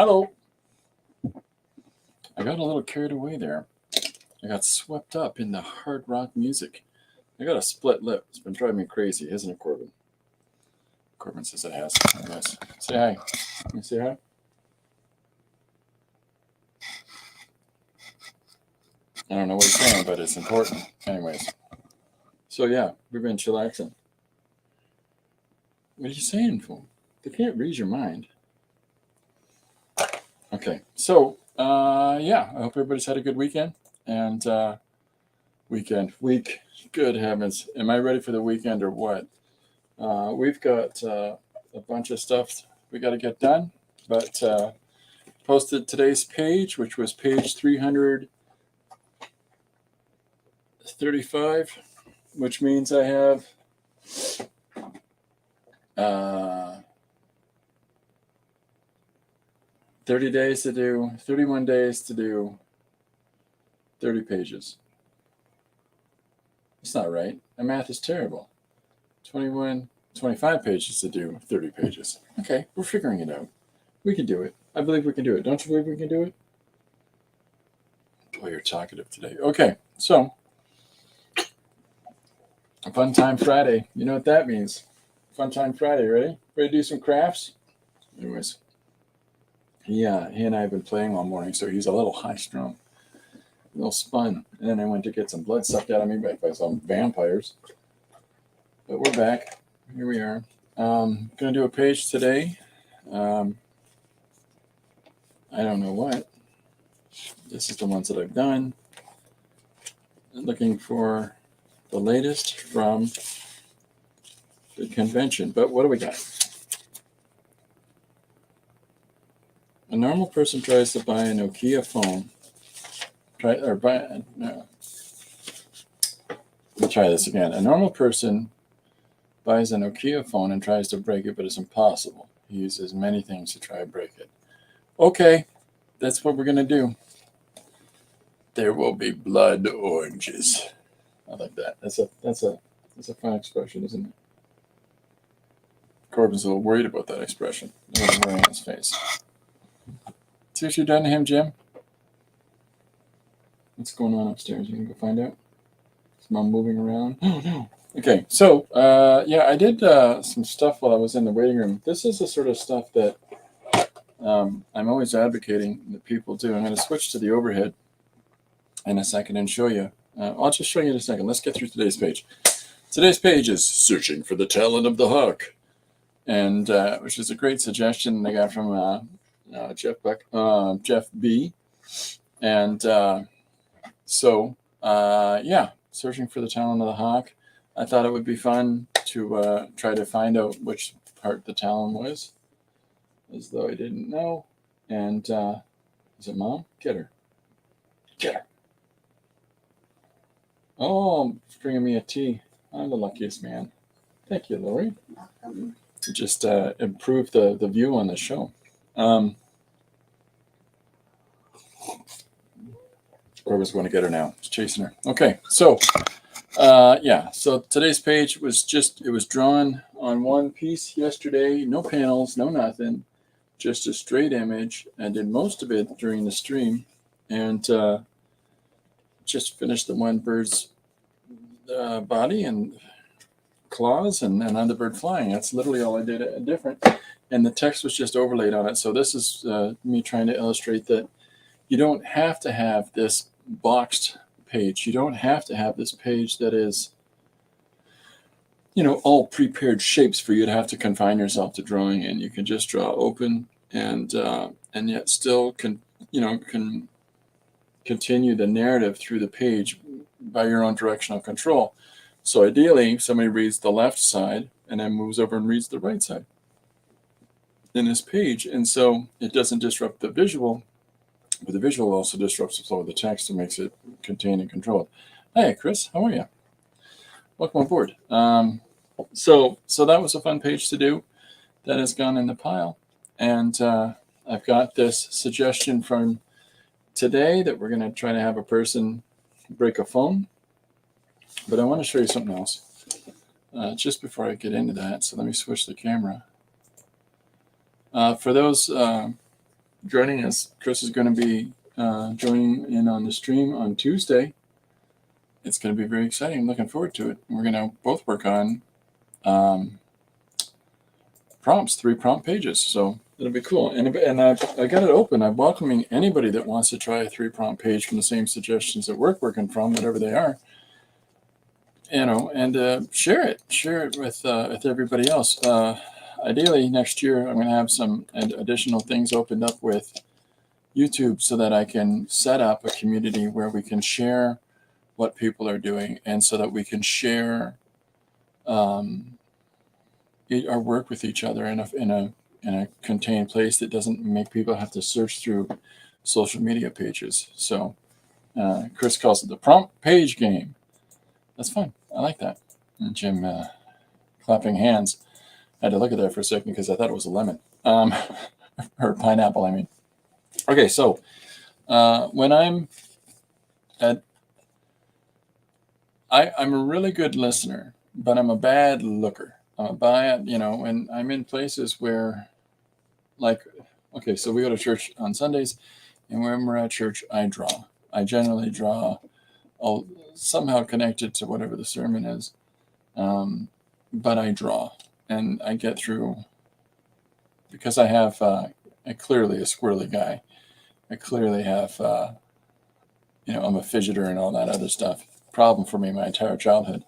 Hello. I got a little carried away there. I got swept up in the hard rock music. I got a split lip. It's been driving me crazy, isn't it, Corbin? Corbin says it has. Anyways, say hi. Can you say hi? I don't know what he's saying, but it's important. Anyways. So yeah, we've been chillaxing. What are you saying, fool? They can't read your mind. Okay, so yeah, I hope everybody's had a good weekend. And week. Good heavens. Am I ready for the weekend or what? We've got a bunch of stuff we got to get done, but posted today's page, which was page 335, which means I have 30 days to do, 31 days to do 30 pages. It's not right. My math is terrible. 25 pages to do 30 pages. Okay, we're figuring it out. We can do it. I believe we can do it. Don't you believe we can do it? Boy, you're talkative today. Okay, so Funtime Friday. You know what that means. Funtime Friday, ready? Ready to do some crafts? Anyways, he and I have been playing all morning, so he's a little high-strung. A little spun. And then I went to get some blood sucked out of me by some vampires. But we're back. Here we are. Going to do a page today. I don't know what. This is the ones that I've done. Looking for the latest from the convention. But what do we got? A normal person tries to buy a Nokia phone. Let me try this again. A normal person buys a Nokia phone and tries to break it, but it's impossible. He uses many things to try to break it. Okay, that's what we're going to do. There will be blood oranges. I like that. That's a fun expression, isn't it? Corbin's a little worried about that expression. There's a worry on his face. See what you've done to him, Jim? What's going on upstairs? You can go find out. Is Mom moving around? Oh, no. Okay, so, yeah, I did some stuff while I was in the waiting room. This is the sort of stuff that I'm always advocating that people do. I'm going to switch to the overhead in a second and show you. I'll just show you in a second. Let's get through today's page. Today's page is Searching for the Talent of the Hawk, and which is a great suggestion I got from Jeff B. And so, yeah, Searching for the Talent of the Hawk. I thought it would be fun to try to find out which part the talon was, as though I didn't know. And is it Mom? Get her. Get her. Oh, bringing me a tea. I'm the luckiest man. Thank you, Lori. Welcome. To just improve the view on the show. Corbin's going to get her now. He's chasing her. Okay, so yeah. So today's page was it was drawn on one piece yesterday. No panels, no nothing. Just a straight image. I did most of it during the stream, and just finished the one bird's body and claws and another bird flying. That's literally all I did different. And the text was just overlaid on it. So this is me trying to illustrate that you don't have to have this boxed page. You don't have to have this page that is, all prepared shapes for you to have to confine yourself to drawing in. You can just draw open and yet still can continue the narrative through the page by your own directional control. So ideally, somebody reads the left side and then moves over and reads the right side in this page. And so it doesn't disrupt the visual, but the visual also disrupts the flow of the text and makes it contained and controlled. Hey, Chris, how are you? Welcome aboard. So that was a fun page to do. That has gone in the pile. And I've got this suggestion from today that we're going to try to have a person break a phone. But I want to show you something else just before I get into that. So let me switch the camera. For those joining us. Chris is going to be joining in on the stream on Tuesday. It's going to be very exciting. I'm looking forward to it. We're going to both work on prompts, 3 prompt pages. So it'll be cool. And I got it open. I'm welcoming anybody that wants to try a 3 prompt page from the same suggestions that we're working from, whatever they are. And share it with everybody else. Ideally, next year I'm going to have some additional things opened up with YouTube so that I can set up a community where we can share what people are doing, and so that we can share our work with each other in a contained place that doesn't make people have to search through social media pages. So Chris calls it the prompt page game. That's fun. I like that. And Jim clapping hands. I had to look at that for a second because I thought it was a lemon. Or pineapple, I mean. Okay, so when I'm a really good listener, but I'm a bad looker. I'm a bad, when I'm in places where, like, okay, so we go to church on Sundays, and when we're at church, I draw. I generally draw somehow connected to whatever the sermon is, but I draw, and I get through, because I have clearly a squirrely guy. I clearly have, I'm a fidgeter and all that other stuff. Problem for me my entire childhood.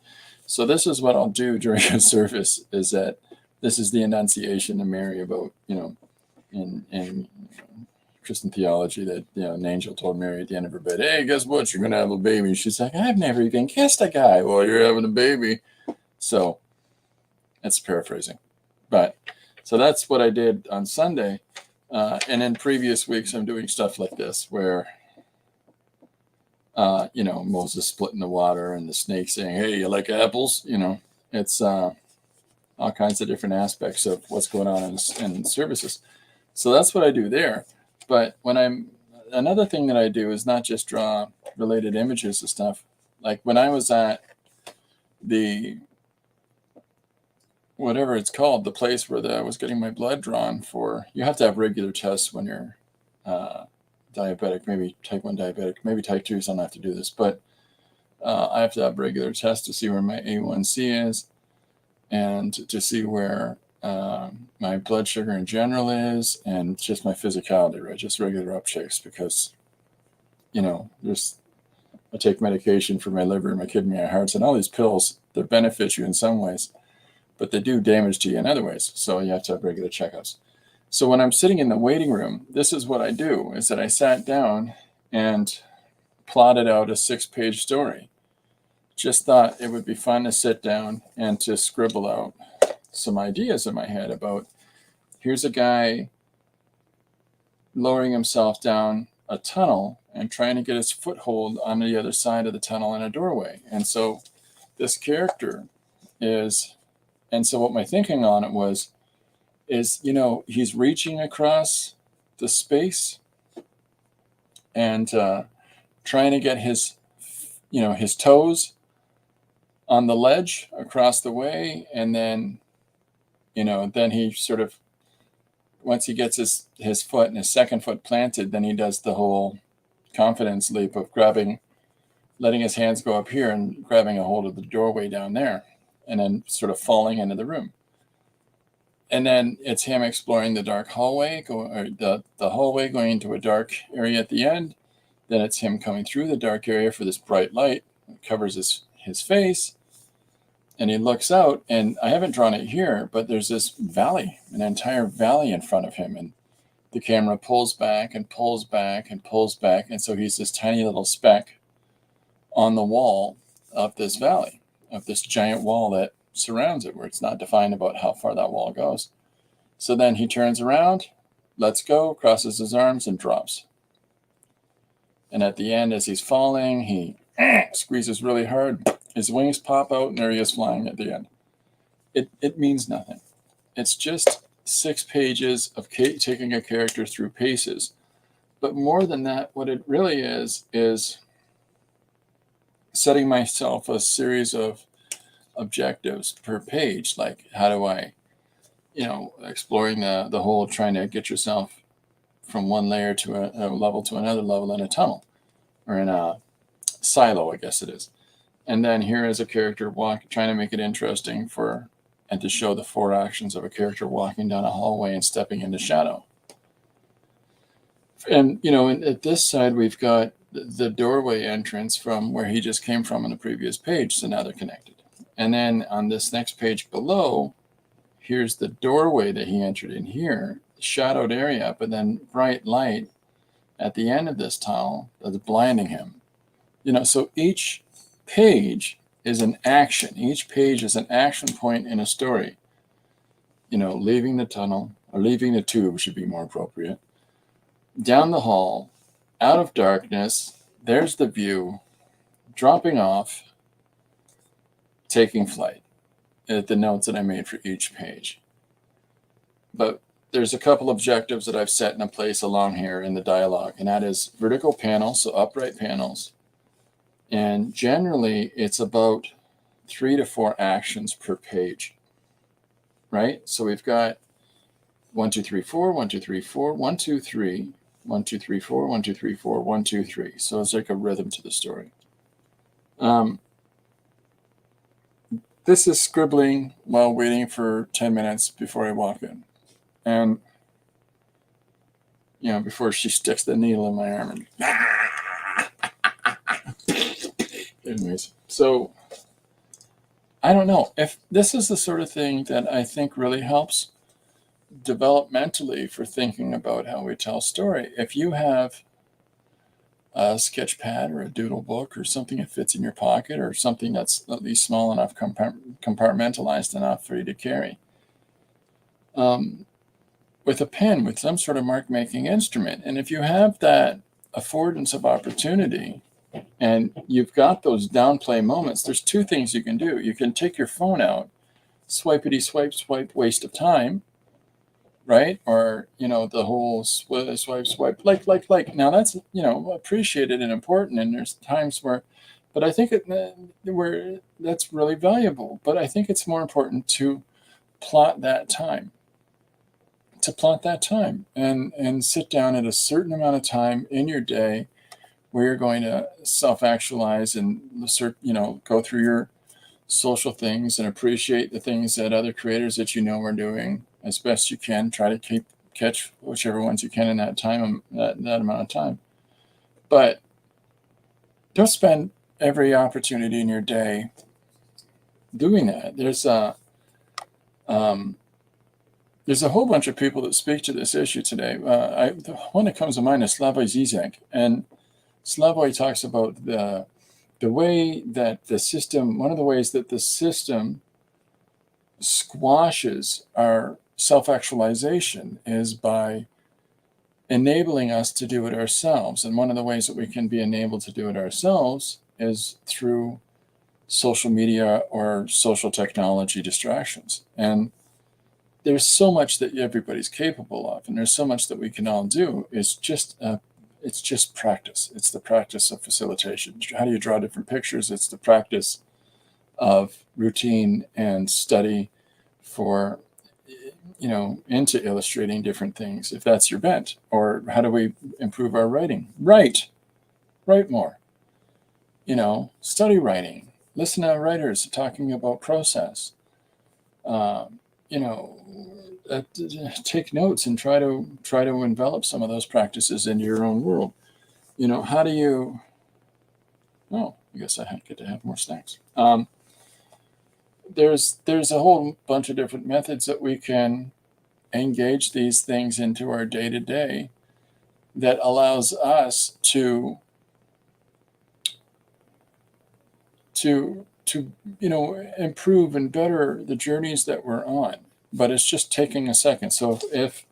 So this is what I'll do during a service, is that this is the enunciation to Mary about, in Christian theology, that an angel told Mary at the end of her bed, hey, guess what? You're going to have a baby. She's like, I've never even kissed a guy. Well, you're having a baby. So that's paraphrasing. But so that's what I did on Sunday. And in previous weeks, I'm doing stuff like this where, Moses splitting the water and the snake saying, hey, you like apples? It's all kinds of different aspects of what's going on in services. So that's what I do there. But another thing that I do is not just draw related images and stuff. Like when I was at the, whatever it's called, the place where I was getting my blood drawn for, you have to have regular tests when you're diabetic, maybe type 1 diabetic, maybe type 2, so I don't have to do this, but I have to have regular tests to see where my A1C is, and to see where my blood sugar in general is, and just my physicality, right? Just regular upchecks, because, I take medication for my liver, my kidney, my hearts, and all these pills that benefit you in some ways, but they do damage to you in other ways. So you have to have regular checkups. So when I'm sitting in the waiting room, this is what I do, is that I sat down and plotted out a 6-page story. Just thought it would be fun to sit down and to scribble out some ideas in my head about, here's a guy lowering himself down a tunnel and trying to get his foothold on the other side of the tunnel in a doorway. And so this character is, and so what my thinking on it is, he's reaching across the space and trying to get his toes on the ledge across the way. And then, then he sort of, once he gets his foot and his second foot planted, then he does the whole confidence leap of letting his hands go up here and grabbing a hold of the doorway down there, and then sort of falling into the room. And then it's him exploring the dark hallway, the hallway going into a dark area at the end. Then it's him coming through the dark area for this bright light that covers his face. And he looks out, and I haven't drawn it here, but there's this valley, an entire valley in front of him. And the camera pulls back and pulls back and pulls back. And so he's this tiny little speck on the wall of this valley, of this giant wall that surrounds it, where it's not defined about how far that wall goes. So then he turns around, lets go, crosses his arms, and drops. And at the end, as he's falling, he squeezes really hard. His wings pop out, and there he is flying at the end. It means nothing. It's just 6 pages of taking a character through paces. But more than that, what it really is setting myself a series of objectives per page. Like, how do I, exploring the whole trying to get yourself from one layer to a level to another level in a tunnel, or in a silo, I guess it is. And then here is a character trying to make it interesting and to show the 4 actions of a character walking down a hallway and stepping into shadow. And, at this side, we've got the doorway entrance from where he just came from on the previous page. So now they're connected. And then on this next page below, here's the doorway that he entered in here, shadowed area, but then bright light at the end of this tunnel that's blinding him. So each page is an action. Each page is an action point in a story. Leaving the tunnel, or leaving the tube should be more appropriate. Down the hall, out of darkness, there's the view, dropping off, taking flight. The notes that I made for each page. But there's a couple objectives that I've set in place along here in the dialogue, and that is vertical panels, so upright panels. And generally, it's about 3 to 4 actions per page, right? So we've got 1, 2, 3, 4, 1, 2, 3, 4, 1, 2, 3, 1, 2, 3, 4, 1, 2, 3, 4, 1, 2, 3. So it's like a rhythm to the story. This is scribbling while waiting for 10 minutes before I walk in. And, before she sticks the needle in my arm. Anyways, so I don't know if this is the sort of thing that I think really helps developmentally for thinking about how we tell story. If you have a sketch pad or a doodle book or something that fits in your pocket, or something that's at least small enough, compartmentalized enough for you to carry, with a pen, with some sort of mark making instrument. And if you have that affordance of opportunity and you've got those downplay moments, there's 2 things you can do. You can take your phone out, swipey swipe, waste of time, right? Or, the whole swipe, like. Now that's, appreciated and important. And there's times where, but I think that's really valuable. But I think it's more important to plot that time. And sit down at a certain amount of time in your day where you're going to self-actualize and go through your social things and appreciate the things that other creators that are doing as best you can. Try to catch whichever ones you can in that time, that amount of time. But don't spend every opportunity in your day doing that. There's a whole bunch of people that speak to this issue today. The one that comes to mind is Slavoj Zizek, and Slavoj talks about the way that the system, one of the ways that the system squashes our self-actualization is by enabling us to do it ourselves. And one of the ways that we can be enabled to do it ourselves is through social media or social technology distractions. And there's so much that everybody's capable of, and there's so much that we can all do. It's just practice. It's the practice of facilitation. How do you draw different pictures? It's the practice of routine and study for, into illustrating different things, if that's your bent. Or how do we improve our writing? Write more. Study writing. Listen to writers talking about process. Take notes and try to envelop some of those practices into your own world. How do you? Oh, I guess I get to have more snacks. There's a whole bunch of different methods that we can engage these things into our day-to-day that allows us to improve and better the journeys that we're on. But it's just taking a second. So if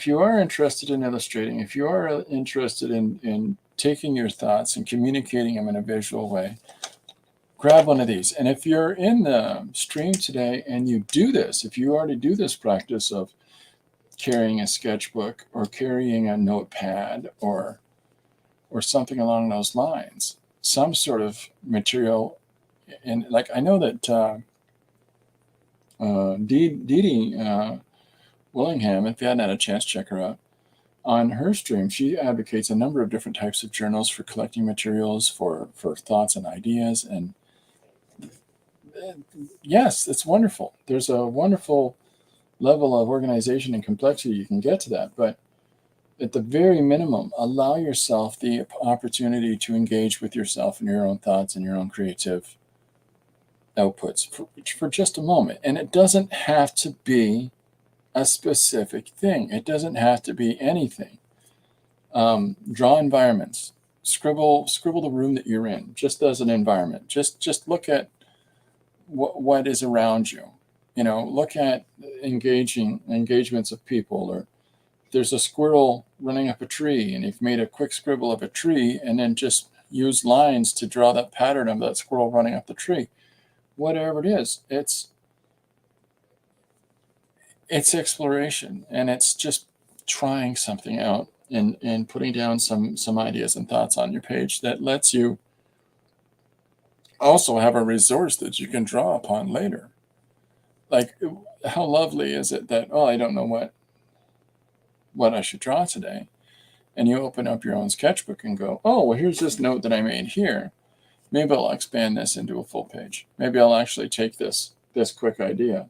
you are interested in illustrating, if you are interested in taking your thoughts and communicating them in a visual way, grab one of these. And if you're in the stream today and you do this, if you already do this practice of carrying a sketchbook or carrying a notepad or something along those lines, some sort of material, and like I know that Dee Willingham, if you hadn't had a chance, check her out. on her stream, she advocates a number of different types of journals for collecting materials for thoughts and ideas. And yes, it's wonderful. There's a wonderful level of organization and complexity you can get to that. But at the very minimum, allow yourself the opportunity to engage with yourself and your own thoughts and your own creative outputs for just a moment. And it doesn't have to be a specific thing. It doesn't have to be anything. Draw environments. Scribble the room that you're in, just as an environment. Just look at what is around you. Look at engagements of people, or there's a squirrel running up a tree, and you've made a quick scribble of a tree, and then just use lines to draw that pattern of that squirrel running up the tree. Whatever it is, it's exploration, and it's just trying something out and putting down some ideas and thoughts on your page that lets you also have a resource that you can draw upon later. Like, how lovely is it that, I don't know what I should draw today. And you open up your own sketchbook and go, here's this note that I made here. Maybe I'll expand this into a full page. Maybe I'll actually take this quick idea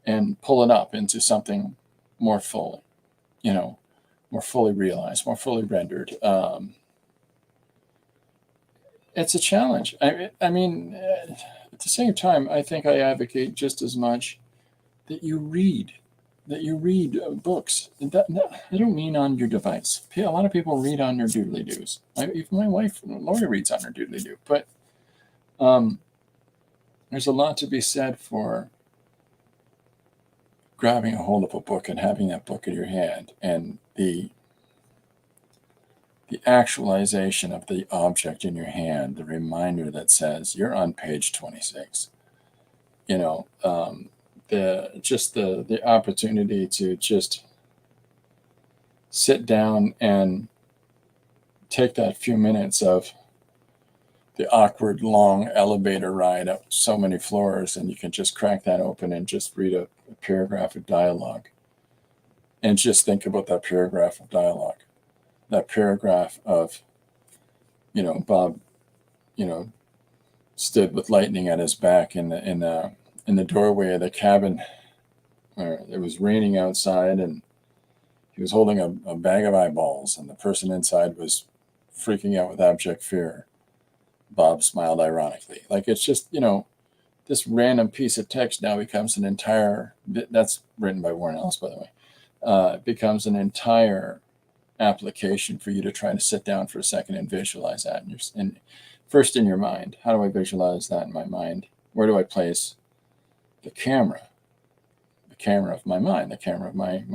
and pull it up into something more fully, more fully realized, more fully rendered. It's a challenge. I mean, at the same time, I think I advocate just as much that you read books. I don't mean on your device. A lot of people read on their doodly-doos. Even my wife, Lori, reads on her doodly-doo. But there's a lot to be said for grabbing a hold of a book and having that book in your hand, and the actualization of the object in your hand, the reminder that says you're on page 26. The opportunity to just sit down and take that few minutes of the awkward long elevator ride up so many floors, and you can just crack that open and just read a paragraph of dialogue and just think about that paragraph of dialogue. That paragraph of, Bob, stood with lightning at his back in the doorway of the cabin where it was raining outside, and he was holding a bag of eyeballs, and the person inside was freaking out with abject fear. Bob smiled ironically. Like, it's just, this random piece of text now becomes an entire, that's written by Warren Ellis, by the way, becomes an entire application for you to try to sit down for a second and visualize that. And first in your mind, how do I visualize that in my mind? Where do I place the camera of my mind, the camera of my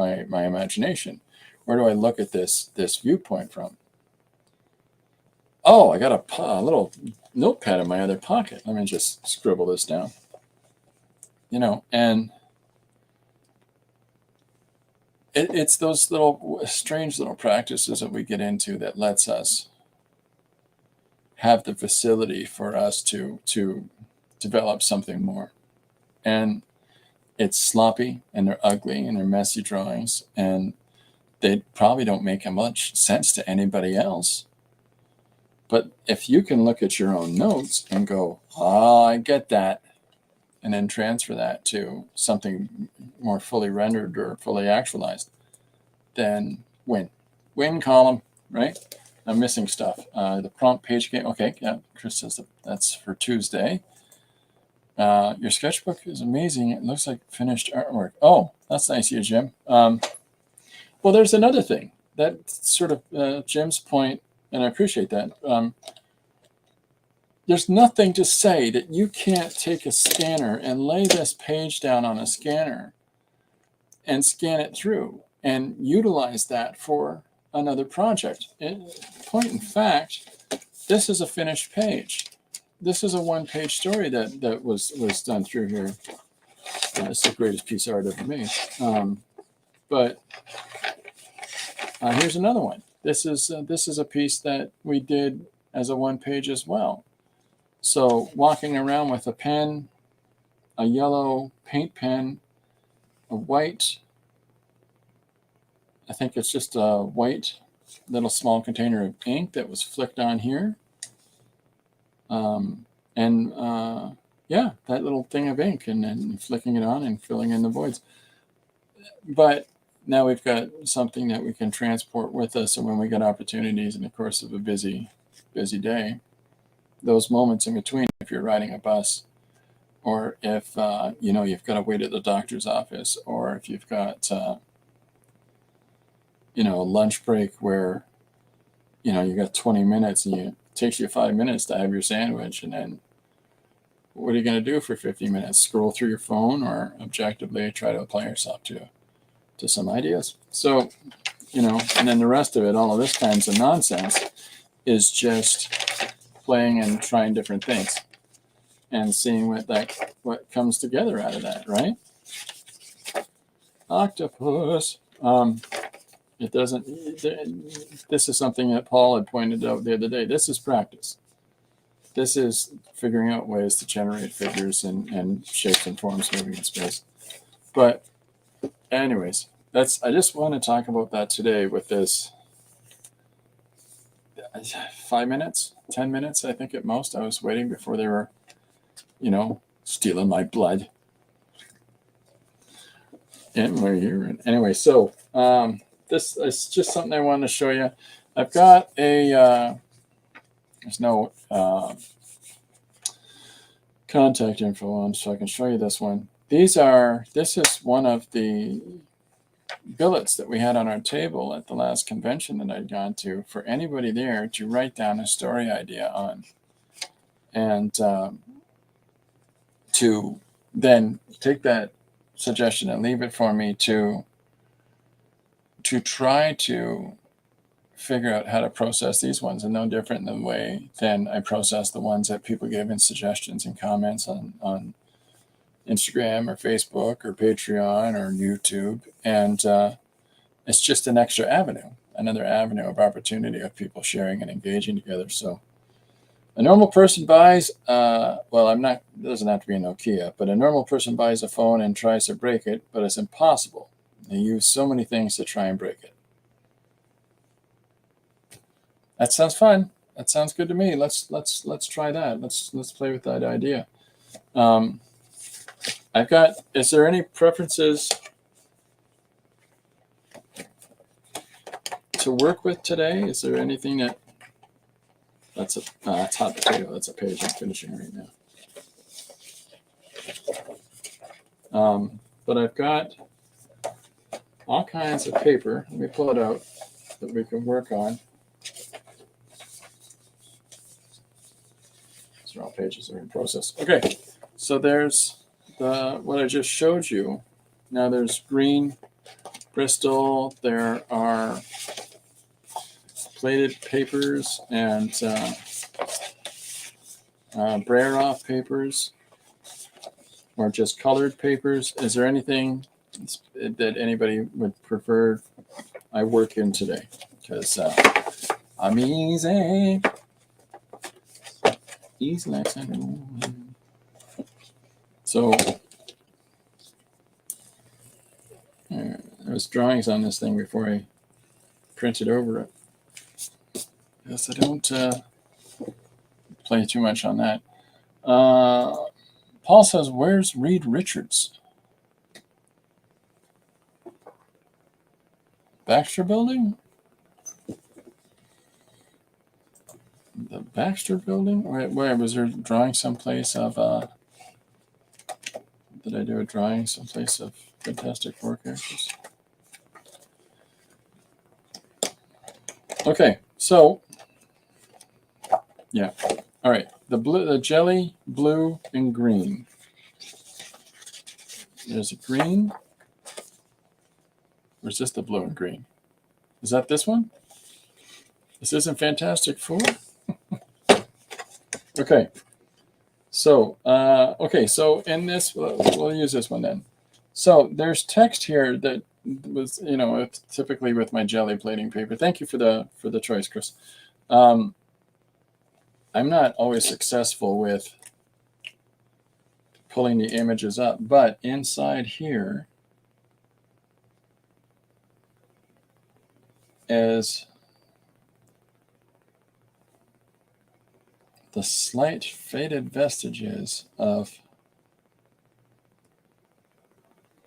imagination? Where do I look at this viewpoint from? I got a little notepad in my other pocket. Let me just scribble this down. And it's those little strange little practices that we get into that lets us have the facility for us to develop something more. And it's sloppy, and they're ugly, and they're messy drawings, and they probably don't make much sense to anybody else. But if you can look at your own notes and go, I get that, and then transfer that to something more fully rendered or fully actualized, then win column, right? I'm missing stuff. The prompt page game. Okay, yeah, Chris says that's for Tuesday. Your sketchbook is amazing. It looks like finished artwork. Oh, that's nice of you, Jim. Well, there's another thing. That sort of Jim's point, and I appreciate that. There's nothing to say that you can't take a scanner and lay this page down on a scanner and scan it through and utilize that for another project. Point in fact, this is a finished page. This is a one-page story that was done through here. It's the greatest piece of art ever made. But here's another one. This is a piece that we did as a one-page as well. So walking around with a pen, a yellow paint pen, a white I think it's just a white little small container of ink that was flicked on here. Yeah, that little thing of ink, and then flicking it on and filling in the voids. But now we've got something that we can transport with us, and when we get opportunities in the course of a busy day, those moments in between, if you're riding a bus, or if you've got to wait at the doctor's office, or if you've got a lunch break where you got 20 minutes and it takes you 5 minutes to have your sandwich, and then what are you going to do for 50 minutes? Scroll through your phone, or objectively try to apply yourself to some ideas? So, and then the rest of it, all of this kinds of nonsense, is just playing and trying different things and seeing what comes together out of that, right? Octopus. It doesn't. This is something that Paul had pointed out the other day. This is practice. This is figuring out ways to generate figures and shapes and forms moving in space. But anyways, I just want to talk about that today with this 5 minutes, 10 minutes, I think at most. I was waiting before they were, stealing my blood. Anyway, so this is just something I wanted to show you. I've got a, there's no contact info on, so I can show you this one. This is one of the billets that we had on our table at the last convention that I'd gone to, for anybody there to write down a story idea on, and to then take that suggestion and leave it for me to try to figure out how to process these ones, and no different than the way then I process the ones that people give in suggestions and comments on Instagram or Facebook or Patreon or YouTube. And it's just an extra avenue, another avenue of opportunity of people sharing and engaging together. So a normal person buys, it doesn't have to be a Nokia, but a normal person buys a phone and tries to break it, but it's impossible. They use so many things to try and break it. That sounds fun. That sounds good to me. Let's try that. Let's play with that idea. Is there any preferences to work with today? Is there anything that's hot potato. That's a page I'm finishing right now. But I've got all kinds of paper. Let me pull it out that we can work on. These are all pages that are in process. Okay, so there's what I just showed you. Now there's green Bristol. There are plated papers and brayer off papers, or just colored papers. Is there anything that anybody would prefer I work in today? Because I'm easy like I know. So there was drawings on this thing before I printed over it. Yes, I don't play too much on that. Paul says, where's Reed Richards? Baxter Building? The Baxter Building? Where was there drawing someplace of... did I do a drawing someplace of Fantastic Four characters? Okay, so... yeah. All right. The jelly, blue, and green. There's a green. Or is this the blue and green? Is that this one? This isn't Fantastic Four? Okay. So, so in this, we'll use this one then. So there's text here that was, typically with my jelly plating paper. Thank you for the choice, Chris. I'm not always successful with pulling the images up, but inside here, is the slight faded vestiges of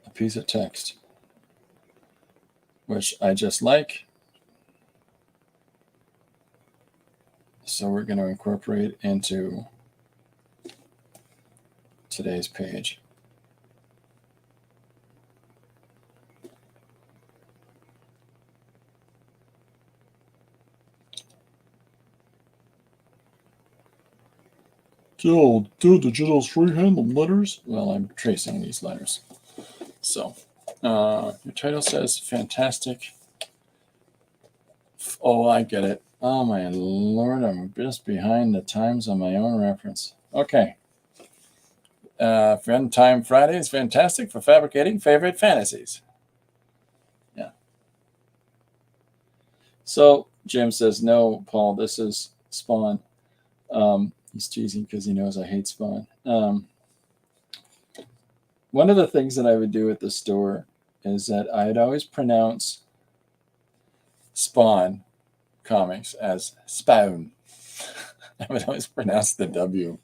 a piece of text, which I just like. So we're going to incorporate into today's page. So, do digital's freehand letters? Well, I'm tracing these letters. So, your title says fantastic. Oh, I get it. Oh, my Lord, I'm just behind the times on my own reference. Okay. Funtime Friday is fantastic for fabricating favorite fantasies. Yeah. So, Jim says, no, Paul, this is Spawn. He's teasing because he knows I hate Spawn. One of the things that I would do at the store is that I'd always pronounce Spawn comics as Spawn. I would always pronounce the W.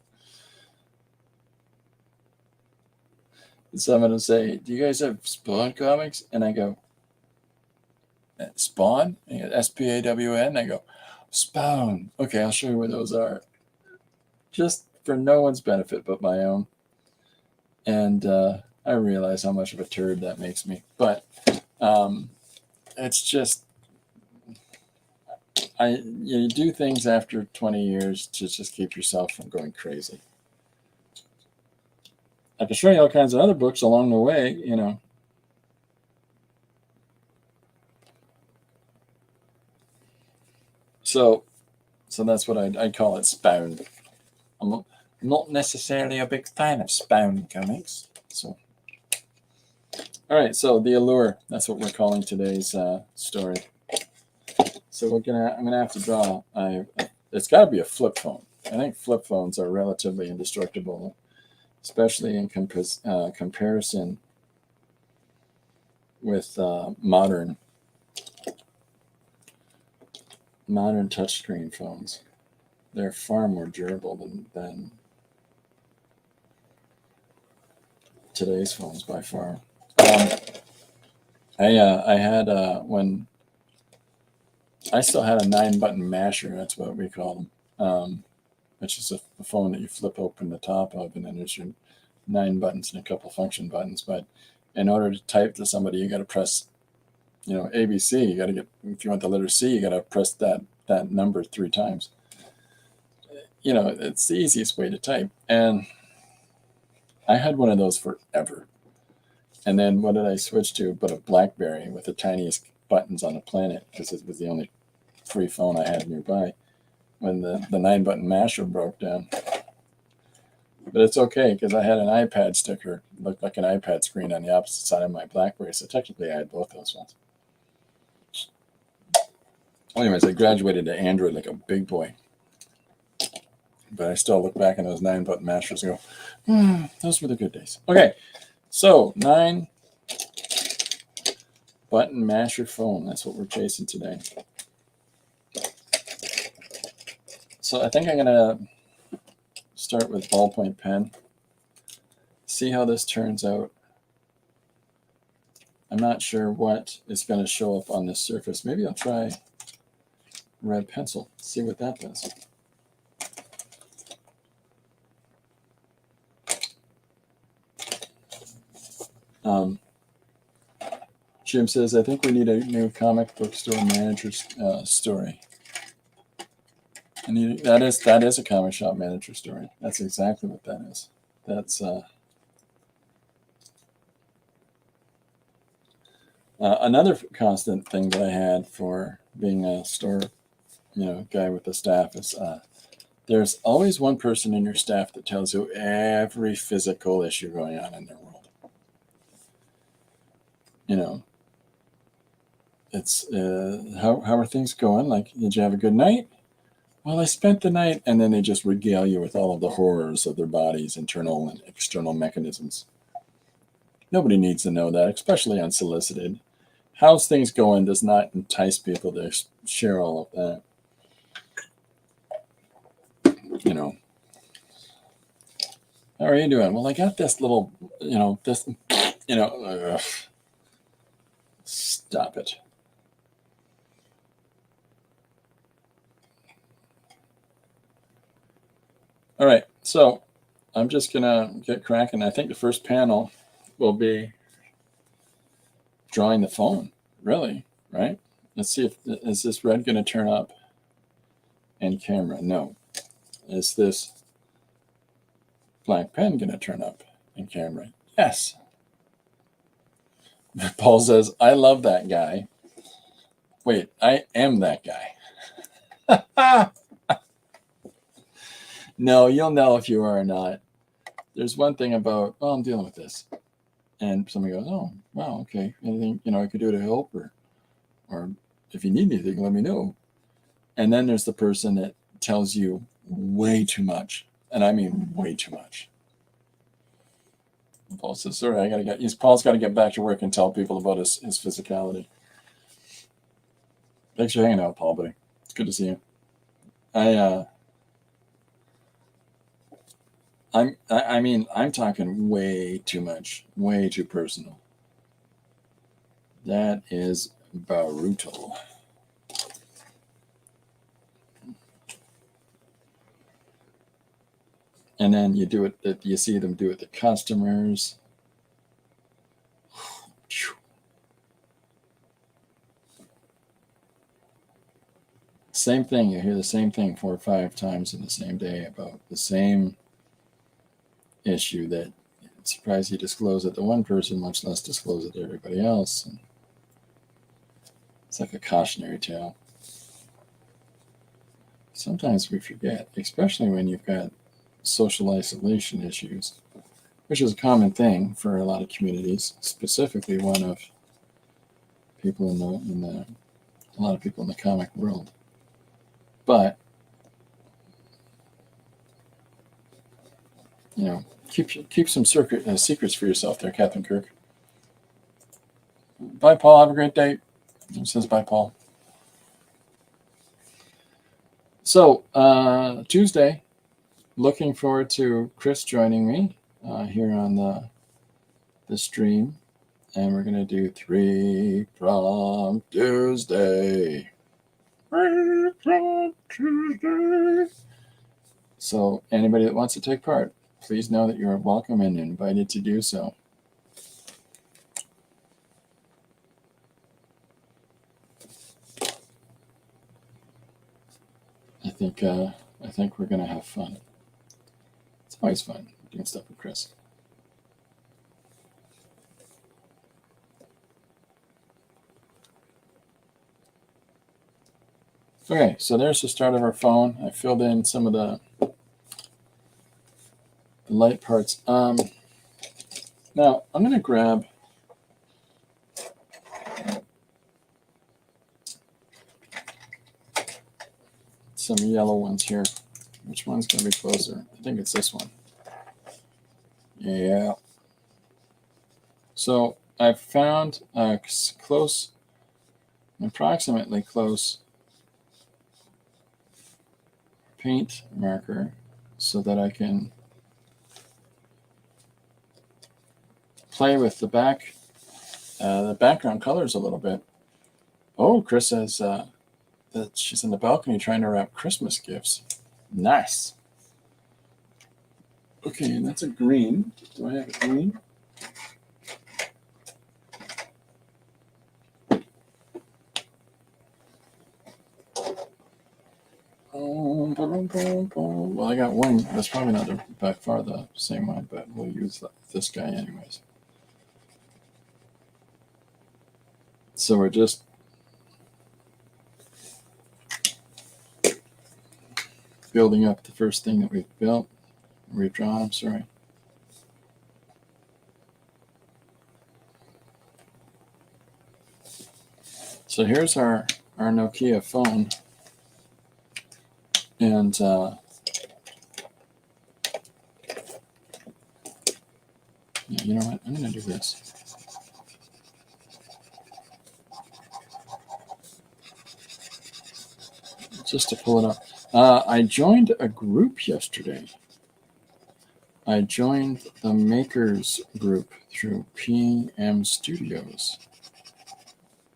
And someone would say, do you guys have Spawn comics? And I go, Spawn? S-P-A-W-N? I go, Spawn. Okay, I'll show you where those are. Just for no one's benefit but my own. And I realize how much of a turd that makes me. But it's just, you do things after 20 years to just keep yourself from going crazy. I can show you all kinds of other books along the way, you know. So that's what I'd call it, Spawn. I'm not necessarily a big fan of Spawn comics. So, all right. So the allure. That's what we're calling today's story. So I'm gonna have to draw. It's got to be a flip phone. I think flip phones are relatively indestructible, especially in comparison with modern touchscreen phones. They're far more durable than today's phones by far. I had when I still had a 9-button masher. That's what we call them. Which is a phone that you flip open the top of, and then there's your 9 buttons and a couple function buttons. But in order to type to somebody, you got to press, ABC. You got to if you want the letter C, you got to press that number 3 times. It's the easiest way to type. And I had one of those forever. And then what did I switch to but a BlackBerry with the tiniest buttons on the planet, because it was the only free phone I had nearby when the 9-button masher broke down. But it's okay, because I had an iPad sticker, looked like an iPad screen on the opposite side of my BlackBerry, so technically I had both those ones. Anyways, I graduated to Android like a big boy. But I still look back on those 9-button mashers and go, those were the good days. Okay, so 9-button masher phone. That's what we're chasing today. So I think I'm going to start with ballpoint pen. See how this turns out. I'm not sure what is going to show up on this surface. Maybe I'll try red pencil. See what that does. Jim says, I think we need a new comic book store manager story. And that is a comic shop manager story. That's exactly what that is. That's another constant thing that I had for being a store, guy with the staff is there's always one person in your staff that tells you every physical issue going on in their world. It's how are things going? Like, did you have a good night? Well, I spent the night, and then they just regale you with all of the horrors of their body's internal and external mechanisms. Nobody needs to know that, especially unsolicited. how's things going does not entice people to share all of that. You know, how are you doing? Well, I got this little, stop it. All right, so I'm just gonna get cracking. I think the first panel will be drawing the phone, really, right? Let's see is this red gonna turn up in camera? No. Is this black pen gonna turn up in camera? Yes. Paul says, I love that guy. Wait, I am that guy. No, you'll know if you are or not. There's one thing about, well, I'm dealing with this. And somebody goes, oh, wow, okay. Anything, I could do to help, or if you need anything, let me know. And then there's the person that tells you way too much. And I mean way too much. Paul says, sorry, Paul's got to get back to work and tell people about his physicality. Thanks for hanging out, Paul, buddy. It's good to see you. I'm talking way too much, way too personal. That is brutal. And then you see them do it to customers. Same thing. You hear the same thing 4 or 5 times in the same day about the same issue that it's surprised you disclose it to one person, much less disclose it to everybody else. And it's like a cautionary tale. Sometimes we forget, especially when you've got social isolation issues, which is a common thing for a lot of communities, specifically one of people a lot of people in the comic world. But keep some secrets for yourself there, Captain Kirk. Bye, Paul. Have a great day. It says bye, Paul. So Tuesday, looking forward to Chris joining me here on the stream, and we're gonna do 3 from Tuesday. 3 from Tuesday. So anybody that wants to take part, please know that you are welcome and invited to do so. I think we're gonna have fun. It's always fun doing stuff with Chris. Okay, so there's the start of our phone. I filled in some of the light parts. Now I'm gonna grab some yellow ones here. Which one's gonna be closer? I think it's this one. Yeah. So I've found a approximately close paint marker so that I can play with the background colors a little bit. Oh, Chris says that she's in the balcony trying to wrap Christmas gifts. Nice. Okay, and that's a green. Do I have a green? Well, I got one. That's probably not by far the same one, but we'll use this guy anyways. So we're just building up the first thing that we've built. We've drawn, I'm sorry. So here's our Nokia phone. And you know what? I'm going to do this. just to pull it up. I joined a group yesterday. I joined the Makers group through PM Studios.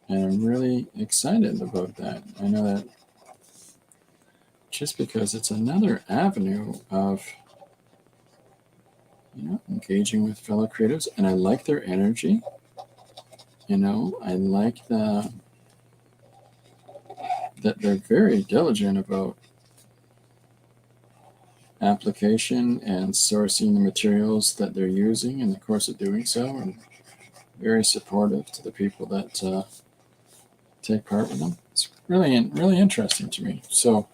And I'm really excited about that. I know that just because it's another avenue of engaging with fellow creatives, and I like their energy. I like that they're very diligent about application and sourcing the materials that they're using in the course of doing so, and very supportive to the people that take part with them. It's really interesting to me. So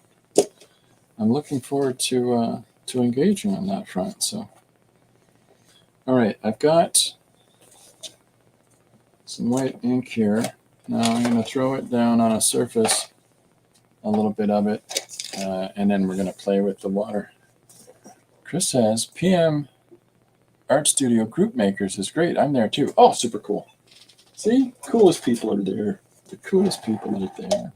I'm looking forward to engaging on that front. So, all right, I've got some white ink here. Now I'm going to throw it down on a surface, a little bit of it, and then we're going to play with the water. Chris says, PM Art Studio Group Makers is great. I'm there too. Oh, super cool. See? Coolest people are there. The coolest people are there.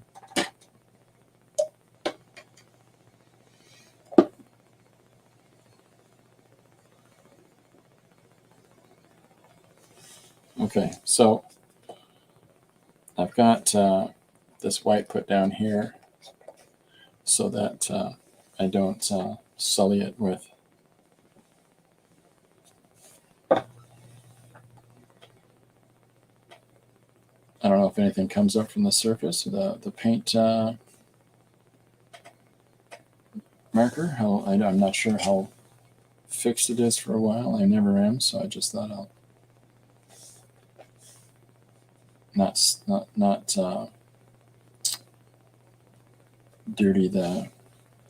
Okay, so I've got this white put down here so that I don't sully it with I don't know if anything comes up from the surface, the paint marker. I'm not sure how fixed it is for a while. I never am, so I just thought I'll not dirty the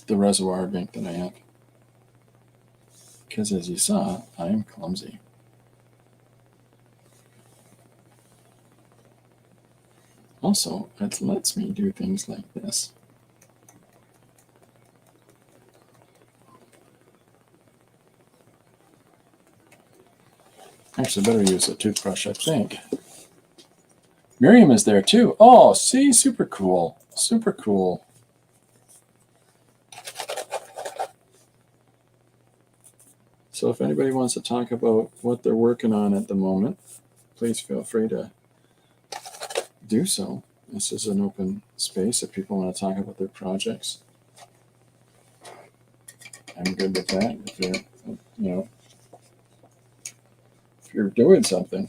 reservoir of ink that I have, because as you saw, I am clumsy. Also, it lets me do things like this. Actually, better use a toothbrush, I think. Miriam is there too. Oh, see, super cool. Super cool. So if anybody wants to talk about what they're working on at the moment, please feel free to do so. This is an open space if people want to talk about their projects. I'm good with that. If you're doing something.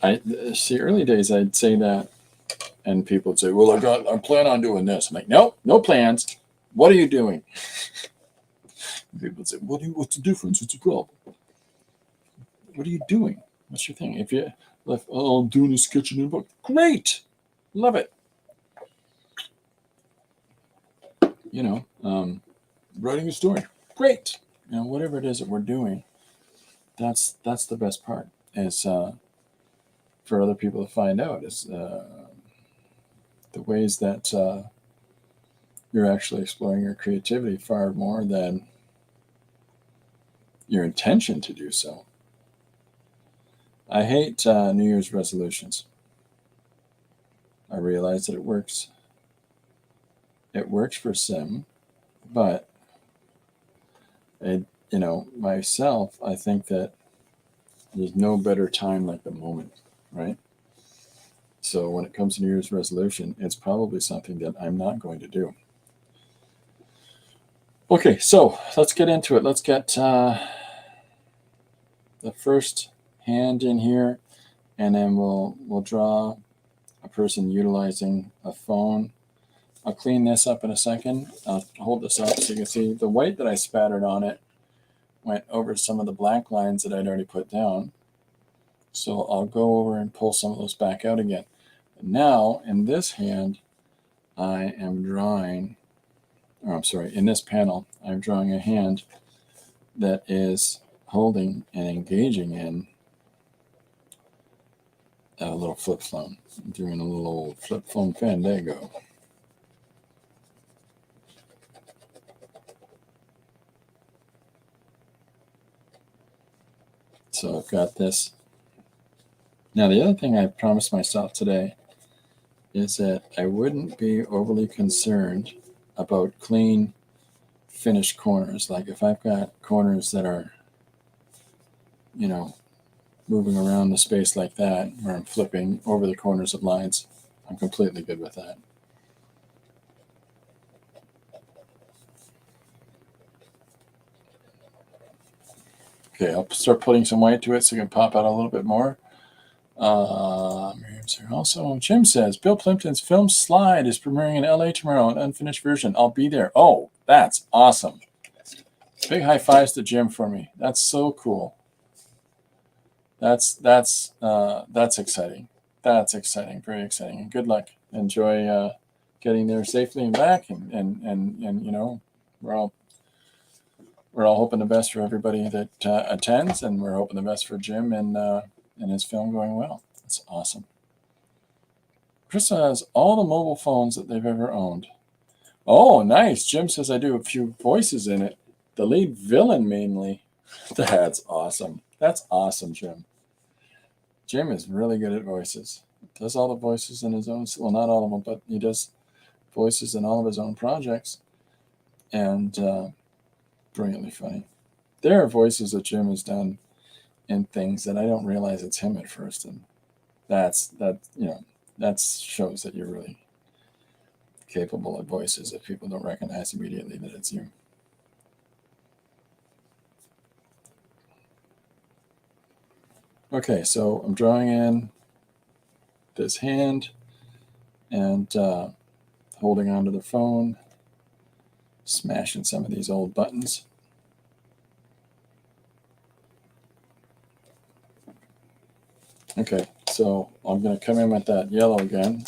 I see. Early days, I'd say that, and people would say, "Well, I plan on doing this." I'm like, "Nope, no plans. What are you doing?" People would say, "What's the difference? What's the problem? What are you doing? What's your thing?" If you left, "Oh, I'm doing a sketching in a book." Great, love it. Writing a story. Great. Whatever it is that we're doing, that's the best part. Is for other people to find out is the ways that you're actually exploring your creativity far more than your intention to do so. I hate New Year's resolutions. I realize that it works. It works for Sim, but myself, I think that there's no better time like the moment, right? So when it comes to New Year's resolution, it's probably something that I'm not going to do. Okay, so let's get into it. Let's get the first hand in here, and then we'll draw a person utilizing a phone. I'll clean this up in a second. I'll hold this up so you can see the white that I spattered on it went over some of the black lines that I'd already put down. So I'll go over and pull some of those back out again. Now, in this hand, I am drawing, in this panel, I'm drawing a hand that is holding and engaging in a little flip phone. I'm doing a little old flip phone fandango. So I've got this. Now, the other thing I promised myself today is that I wouldn't be overly concerned about clean, finished corners. Like if I've got corners that are, moving around the space like that, where I'm flipping over the corners of lines, I'm completely good with that. Okay, I'll start putting some white to it so it can pop out a little bit more. Miriam's here also. Jim says, Bill Plimpton's film Slide is premiering in LA tomorrow, an unfinished version. I'll be there. Oh, that's awesome. Big high fives to Jim for me. That's so cool. That's exciting. That's exciting. Very exciting. And good luck. Enjoy getting there safely and back. And we're all hoping the best for everybody that attends, and we're hoping the best for Jim and his film going well. That's awesome. Krista has all the mobile phones that they've ever owned. Oh, nice. Jim says I do a few voices in it. The lead villain mainly. That's awesome. That's awesome, Jim. Jim is really good at voices. Does all the voices in his own, well, not all of them, but he does voices in all of his own projects. And brilliantly funny. There are voices that Jim has done in things that I don't realize it's him at first. And that shows that you're really capable of voices if people don't recognize immediately that it's you. Okay, so I'm drawing in this hand and holding onto the phone, smashing some of these old buttons. Okay, so I'm going to come in with that yellow again.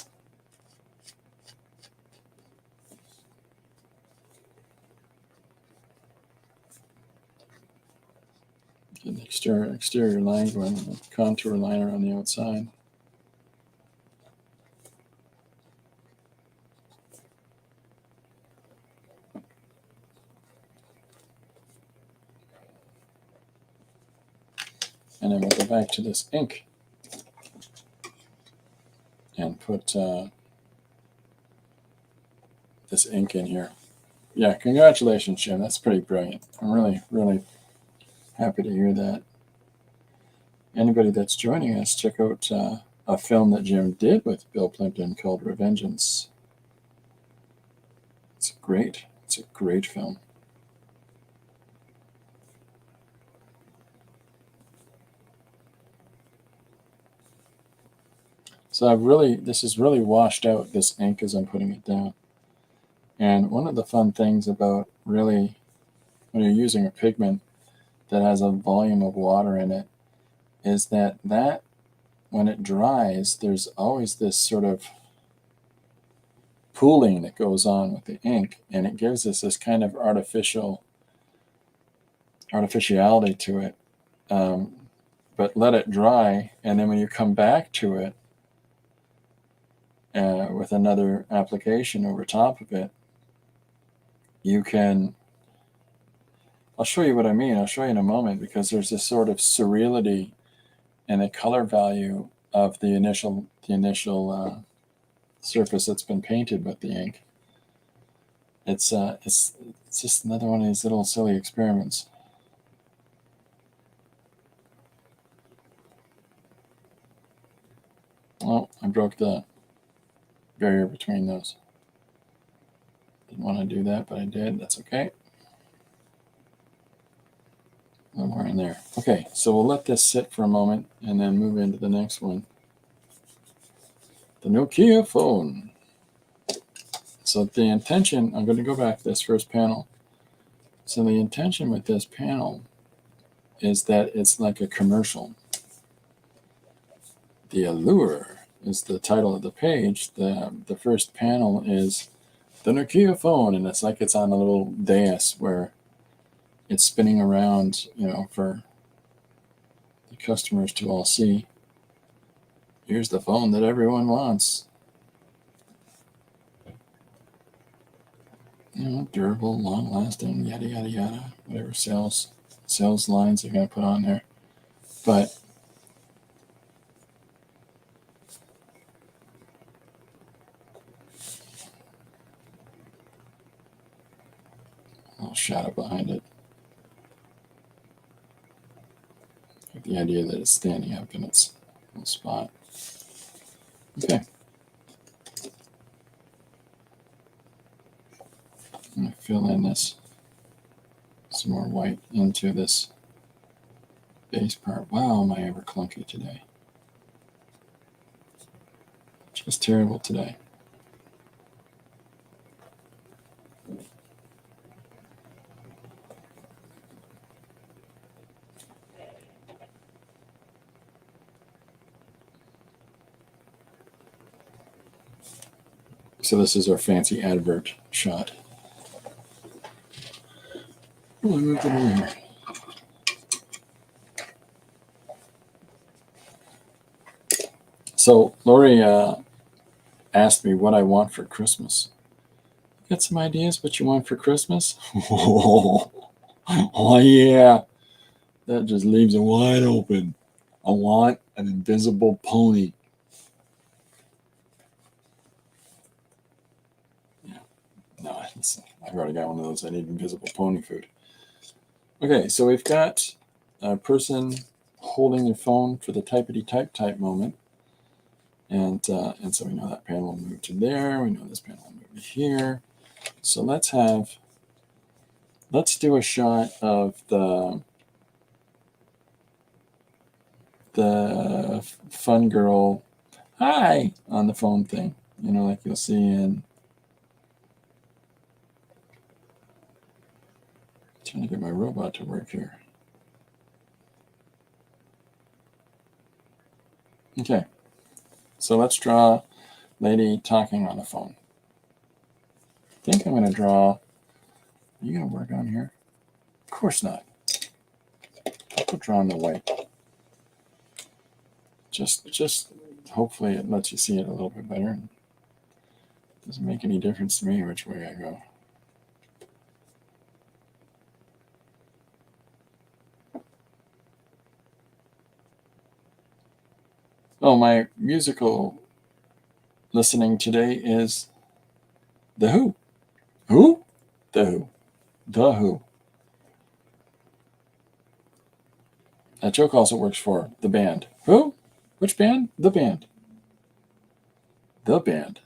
Get an exterior line going, a contour line around the outside. And then we'll go back to this ink and put this ink in here. Yeah, congratulations, Jim. That's pretty brilliant. I'm really, really happy to hear that. Anybody that's joining us, check out a film that Jim did with Bill Plimpton called Revengeance. It's a great film. So this is really washed out, this ink, as I'm putting it down. And one of the fun things about really, when you're using a pigment that has a volume of water in it, is that when it dries, there's always this sort of pooling that goes on with the ink, and it gives us this kind of artificiality to it. But let it dry, and then when you come back to it with another application over top of it, you can, I'll show you what I mean. I'll show you in a moment, because there's this sort of surreality and a color value of the initial surface that's been painted with the ink. It's just another one of these little silly experiments. Oh, I broke the barrier between those. Didn't want to do that, but I did. That's okay. A little more in there. Okay, so we'll let this sit for a moment and then move into the next one. The Nokia phone. So the intention, I'm going to go back to this first panel. So the intention with this panel is that it's like a commercial. The Allure is the title of the page. The first panel is the Nokia phone, and it's like it's on a little dais where it's spinning around, for the customers to all see. Here's the phone that everyone wants. Durable, long-lasting, yada, yada, yada, whatever sales lines they're going to put on there. But little shadow behind it. With the idea that it's standing up in its little spot. Okay. I'm going to fill in this, some more white into this base part. Wow, am I ever clunky today. Just terrible today. So this is our fancy advert shot. Oh, I moved it over here. So Lori asked me what I want for Christmas. Got some ideas what you want for Christmas? Oh yeah, that just leaves it wide open. I want an invisible pony. Yeah, no, listen, I've already got one of those. I need invisible pony food. Okay, so we've got a person holding their phone for the typity type moment. And so we know that panel will move to there. We know this panel will move to here. So let's do a shot of the fun girl, hi, on the phone thing. You know, like you'll see in, trying to get my robot to work here. Okay, so let's draw lady talking on the phone. I think I'm going to draw, are you going to work on here? Of course not. I'll put draw on the white. Just hopefully it lets you see it a little bit better. It doesn't make any difference to me which way I go. Oh, my musical listening today is The Who. Who? The Who. The Who. That joke also works for the band. Who? Which band? The band. The band.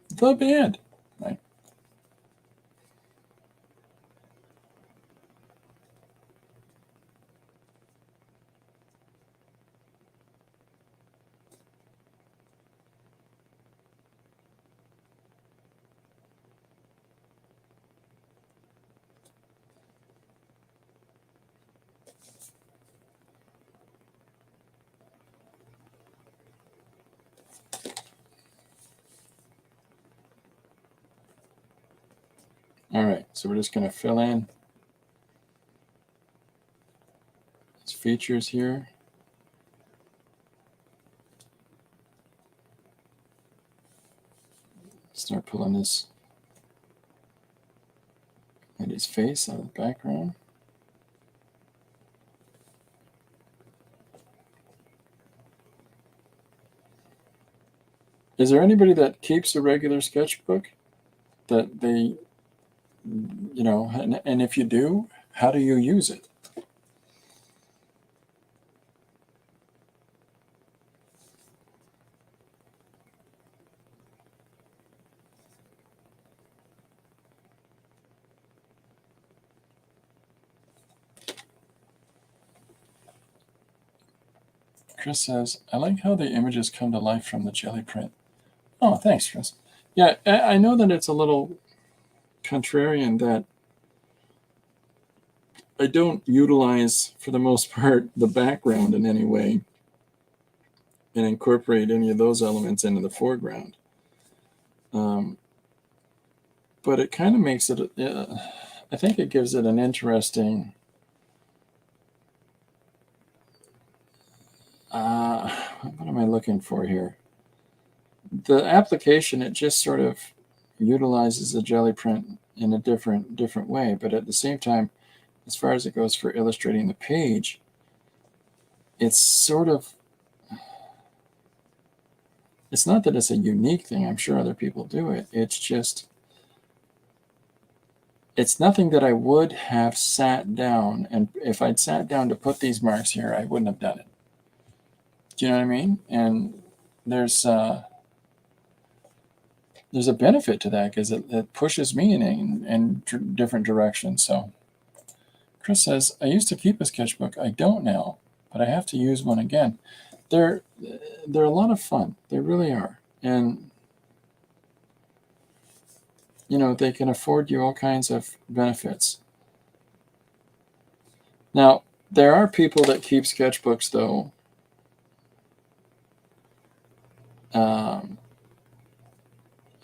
The band. Right. All right, so we're just going to fill in these features here. Start pulling this lady's face out of the background. Is there anybody that keeps a regular sketchbook that they, you know, and if you do, how do you use it? Chris says, I like how the images come to life from the jelly print. Oh, thanks, Chris. Yeah, I know that it's a little contrarian that I don't utilize, for the most part, the background in any way and incorporate any of those elements into the foreground. But it kind of makes it, I think it gives it an interesting, what am I looking for here? The application, it just sort of utilizes the jelly print in a different way, but at the same time, as far as it goes for illustrating the page, it's sort of, it's not that it's a unique thing. I'm sure other people do it. It's just, it's nothing that I would have sat down, and if I'd sat down to put these marks here, I wouldn't have done it. Do you know what I mean? And there's a benefit to that because it pushes me in different directions. So Chris says, I used to keep a sketchbook. I don't now, but I have to use one again. They're a lot of fun. They really are. And they can afford you all kinds of benefits. Now, there are people that keep sketchbooks, though,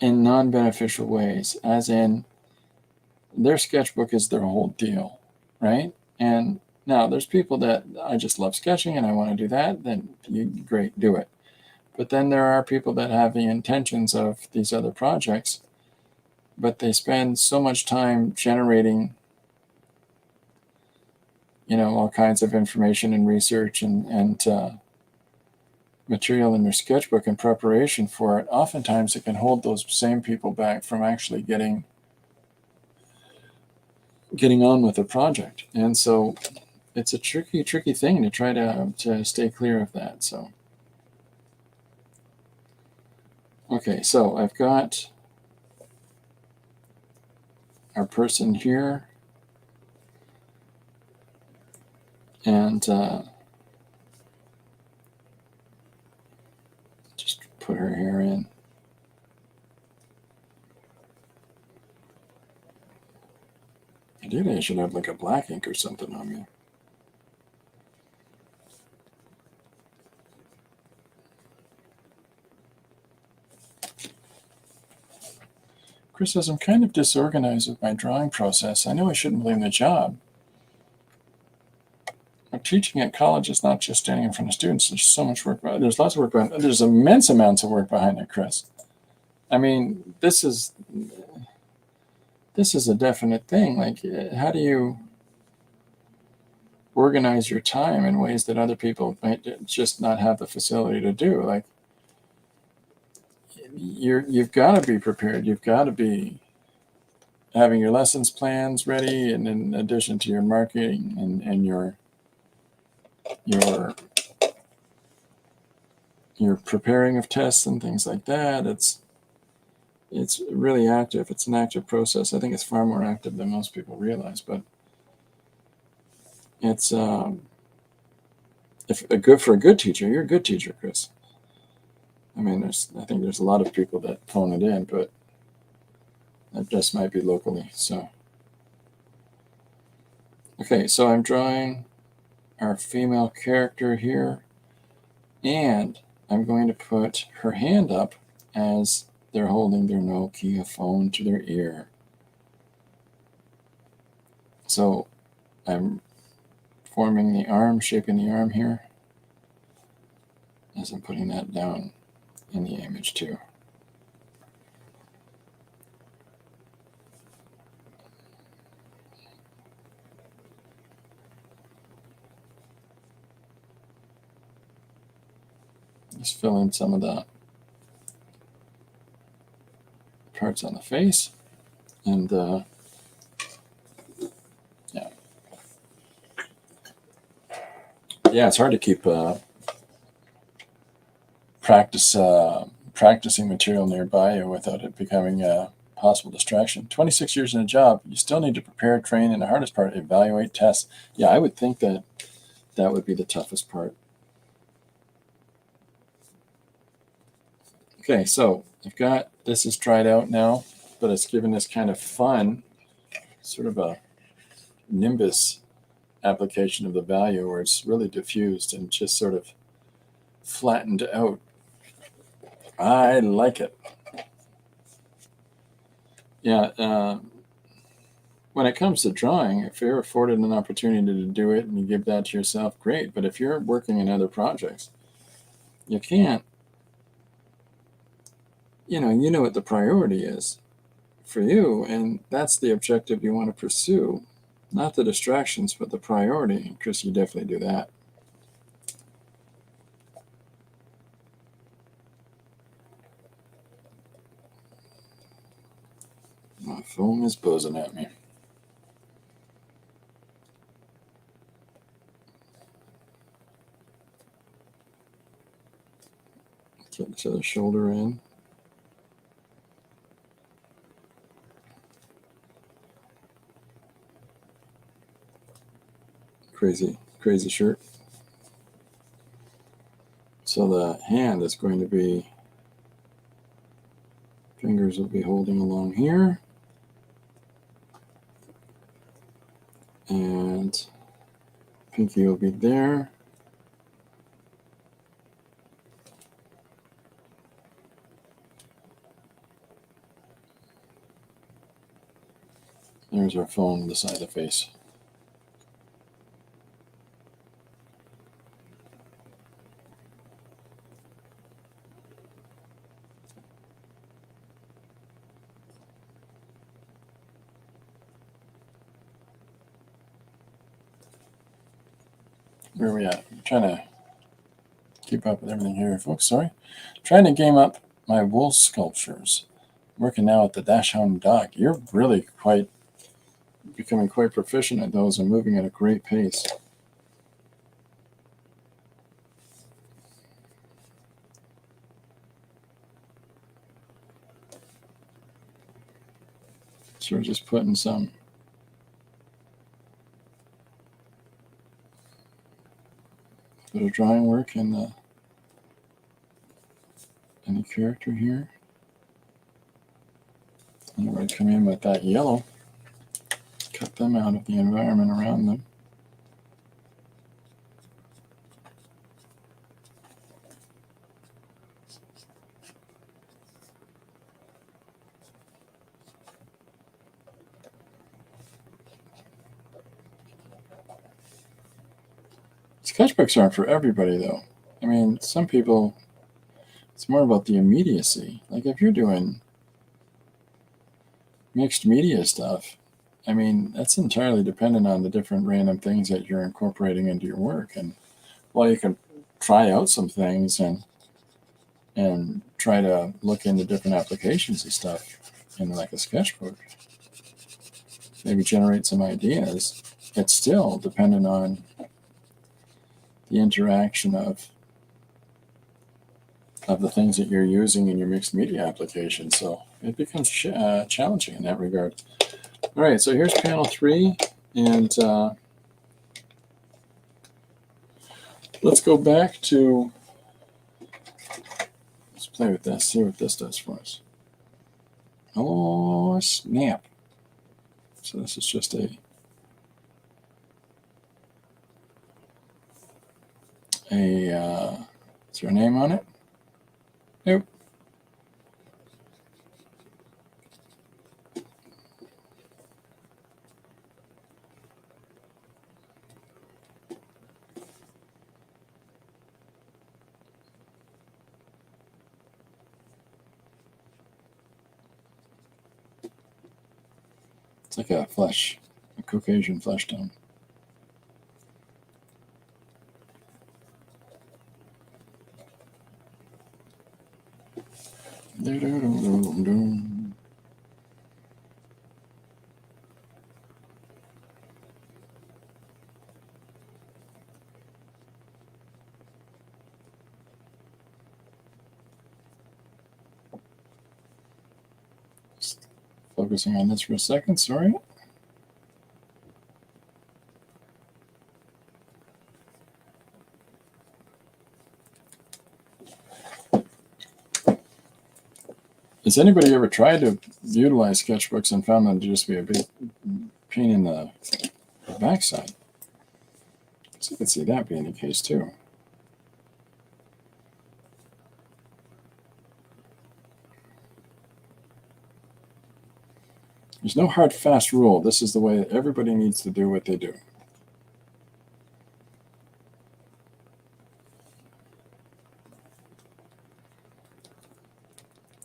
in non-beneficial ways, as in their sketchbook is their whole deal, right? And now there's people that I just love sketching and I want to do that, then great, do it. But then there are people that have the intentions of these other projects, but they spend so much time generating all kinds of information and research and material in their sketchbook in preparation for it. Oftentimes it can hold those same people back from actually getting on with the project. And so it's a tricky thing to try to stay clear of that. So okay, so I've got our person here, and just put her hair in. Ideally, I should have like a black ink or something on me. Chris says, I'm kind of disorganized with my drawing process. I know I shouldn't blame the job. But teaching at college is not just standing in front of students. There's so much work. There's lots of work behind. There's immense amounts of work behind it, Chris. I mean, this is a definite thing. Like, how do you organize your time in ways that other people might just not have the facility to do? Like, you've got to be prepared. You've got to be having your lessons plans ready, and in addition to your marketing and your preparing of tests and things like that. It's really active. It's an active process. I think it's far more active than most people realize, but it's for a good teacher, you're a good teacher, Chris. I mean, I think there's a lot of people that phone it in, but that just might be locally. So, okay, so I'm drawing our female character here, and I'm going to put her hand up as they're holding their Nokia phone to their ear. So I'm forming the arm, shaping the arm here, as I'm putting that down in the image too. Just fill in some of the parts on the face, and yeah, it's hard to keep practicing material nearby you without it becoming a possible distraction. 26 years in a job, you still need to prepare, train, and the hardest part, evaluate, test. Yeah, I would think that would be the toughest part. Okay, so I've got this is dried out now, but it's given this kind of fun, sort of a nimbus application of the value where it's really diffused and just sort of flattened out. I like it. Yeah, when it comes to drawing, if you're afforded an opportunity to do it and you give that to yourself, great. But if you're working in other projects, you can't, you know what the priority is for you, and that's the objective you want to pursue, not the distractions, but the priority. Chris, you definitely do that. My phone is buzzing at me. Get to the shoulder in. Crazy shirt. So the hand is going to be, fingers will be holding along here. And pinky will be there. There's our phone on the side of the face. Where are we at? I'm trying to keep up with everything here, folks. Sorry. Trying to game up my wool sculptures. Working now at the Dachshund dog. You're really becoming quite proficient at those and moving at a great pace. So we're just putting some bit of drawing work in the character here. And we're going to come in with that yellow, cut them out of the environment around them. Sketchbooks aren't for everybody, though. I mean, some people, it's more about the immediacy. Like if you're doing mixed media stuff, I mean, that's entirely dependent on the different random things that you're incorporating into your work. And while you can try out some things and try to look into different applications and stuff in like a sketchbook, maybe generate some ideas, it's still dependent on the interaction of the things that you're using in your mixed media application. So it becomes challenging in that regard. All right, so here's panel 3, and let's go back to, let's play with this, see what this does for us. Oh, snap. So this is just is there a name on it? Nope. It's like a Caucasian flesh tone. Just focusing on this for a second, sorry. Has anybody ever tried to utilize sketchbooks and found them to just be a big pain in the backside? So you can see that being the case too. There's no hard, fast rule. This is the way that everybody needs to do what they do.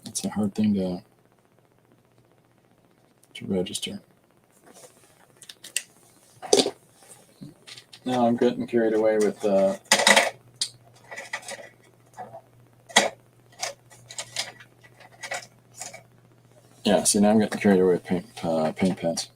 It's a hard thing to register. Now I'm getting carried away with yeah, see, now I'm getting carried away with paint pens.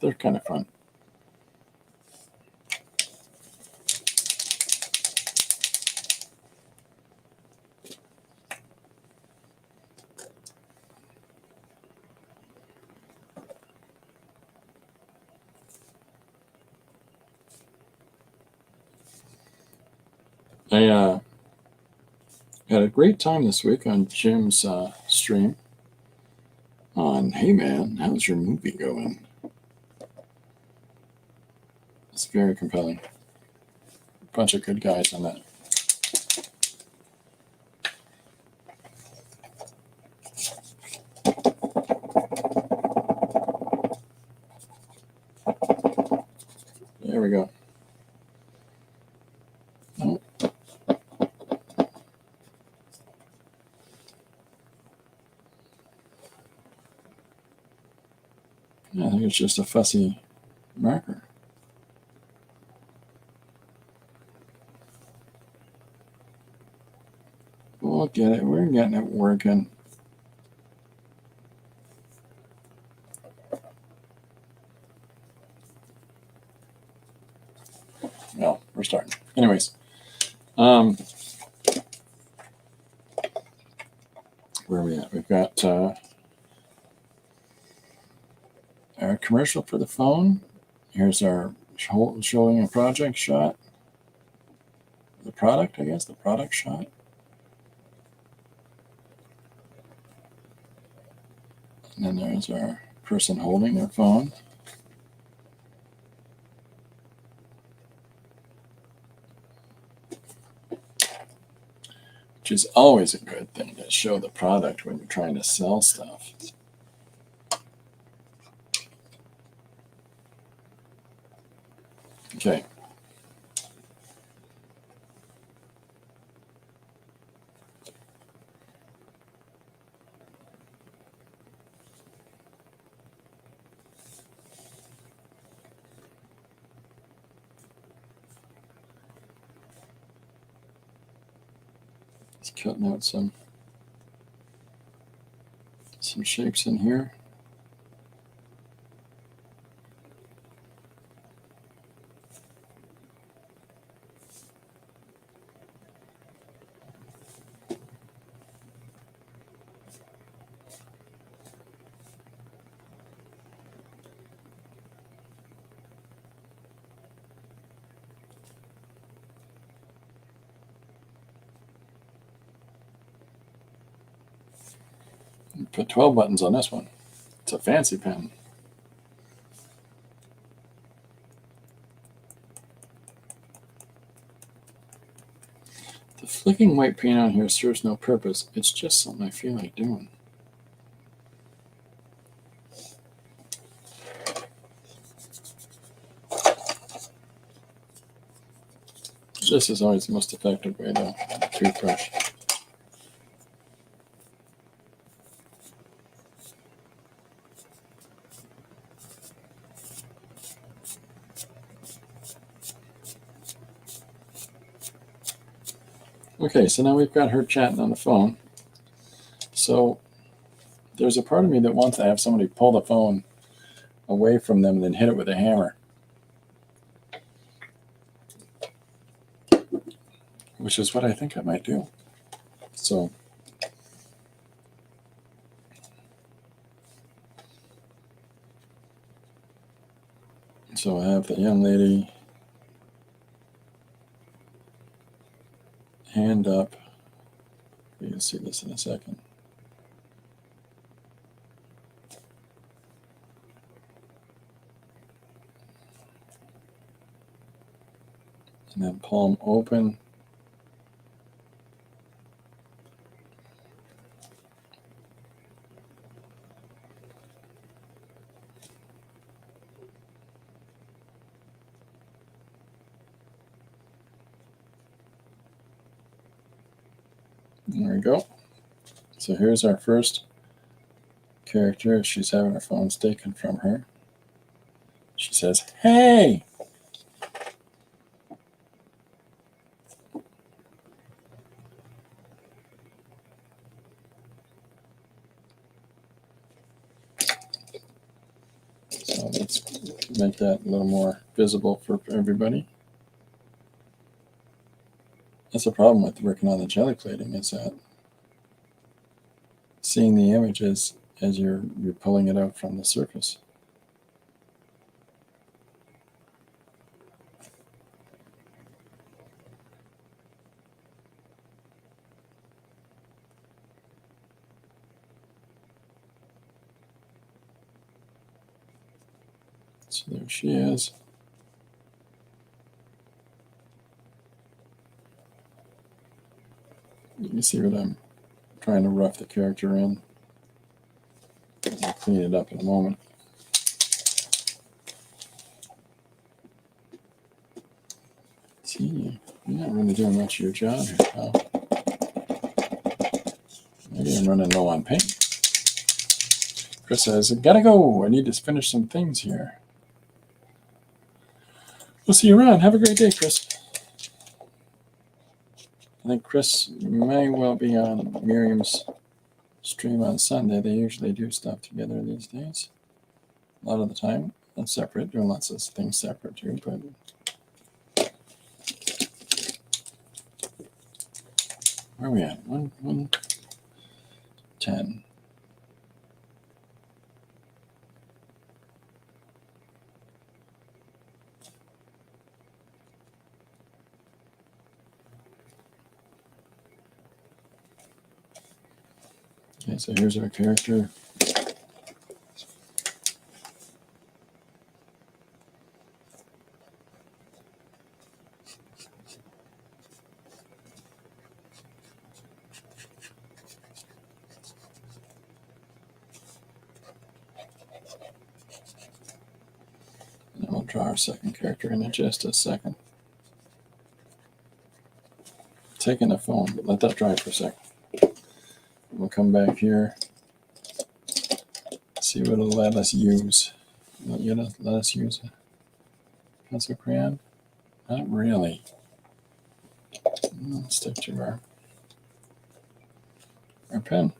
they're kind of fun. I had a great time this week on Jim's stream on, hey man, how's your movie going? It's very compelling. A bunch of good guys on that. There we go. Oh. Yeah, I think it's just a fussy marker. We'll get it. We're getting it working. Well, we're starting. Anyways, where are we at? We've got our commercial for the phone. Here's our showing a project shot. The product, I guess, the product shot. And then there's our person holding their phone. Which is always a good thing to show the product when you're trying to sell stuff. Okay. Just cutting out some shapes in here. Put 12 buttons on this one. It's a fancy pen. The flicking white paint on here serves no purpose. It's just something I feel like doing. This is always the most effective way though. Toothbrush. Okay, so now we've got her chatting on the phone. So there's a part of me that wants to have somebody pull the phone away from them and then hit it with a hammer. Which is what I think I might do. So I have the young lady hand up. You can see this in a second. And then palm open. There we go. So here's our first character. She's having her phone taken from her. She says, "Hey!" So let's make that a little more visible for everybody. That's the problem with working on the jelly plating, is that seeing the images as you're pulling it out from the surface. So there she is. You can see what I'm trying to rough the character in. I'll clean it up in a moment. See, you're not really doing much of your job here, pal. Maybe I'm running low on paint. Chris says, I gotta go. I need to finish some things here. We'll see you around. Have a great day, Chris. I think Chris may well be on Miriam's stream on Sunday. They usually do stuff together these days. A lot of the time. And separate, doing lots of things separate too, but where are we at? 110. Okay, so here's our character. And we'll draw our second character in just a second. Taking the phone, but let that dry for a second. We'll come back here, see what it'll let us use. Will it let us use a pencil crayon? Not really. Let's stick to our pen.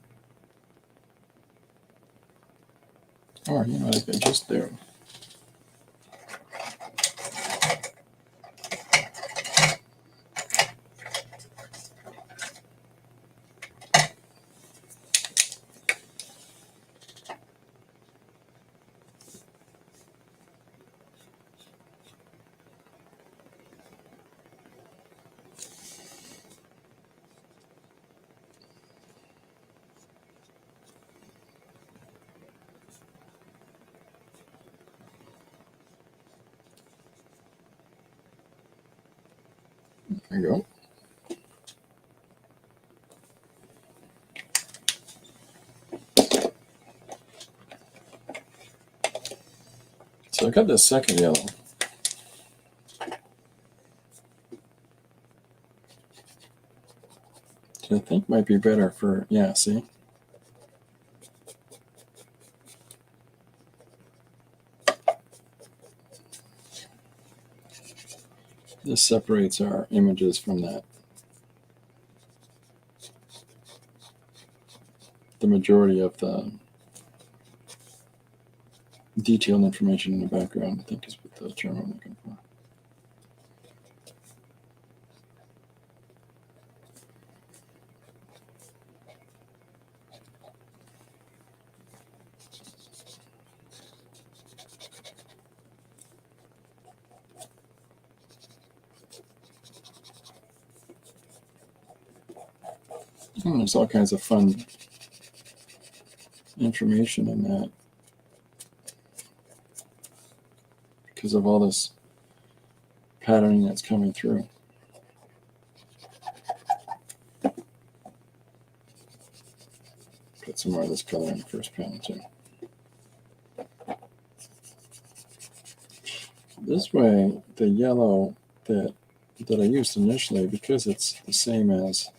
Or, you know what I could just do? There you go. So I got this second yellow. Which I think might be better for, yeah, see? This separates our images from that. The majority of the detailed information in the background, I think, is what the term I'm looking for. There's all kinds of fun information in that because of all this patterning that's coming through. Put some more of this color in the first panel too. This way, the yellow that I used initially, because it's the same as,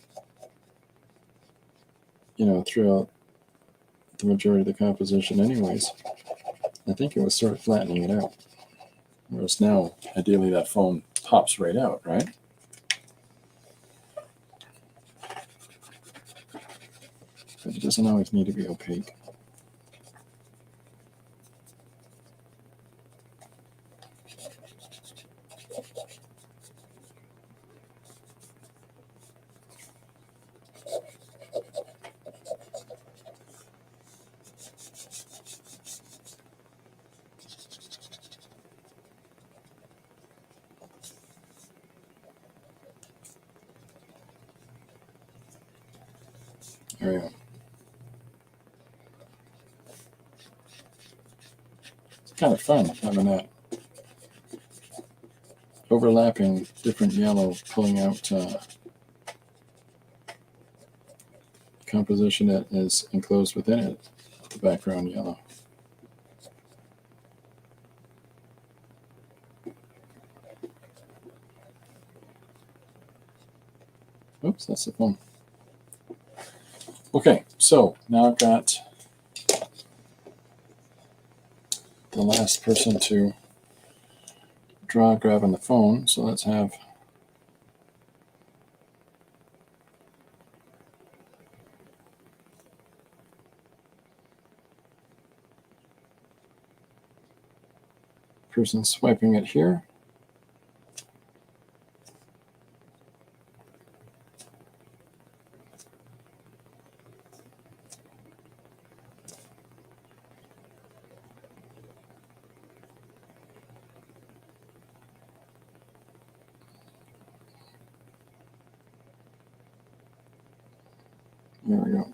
you know, throughout the majority of the composition anyways, I think it was sort of flattening it out. Whereas now, ideally, that foam pops right out, right? But it doesn't always need to be opaque. There we go. It's kind of fun having that overlapping different yellow pulling out composition that is enclosed within it, the background yellow. Oops, that's the phone. Okay, so now I've got the last person to draw grabbing the phone. So let's have person swiping it here. There we go.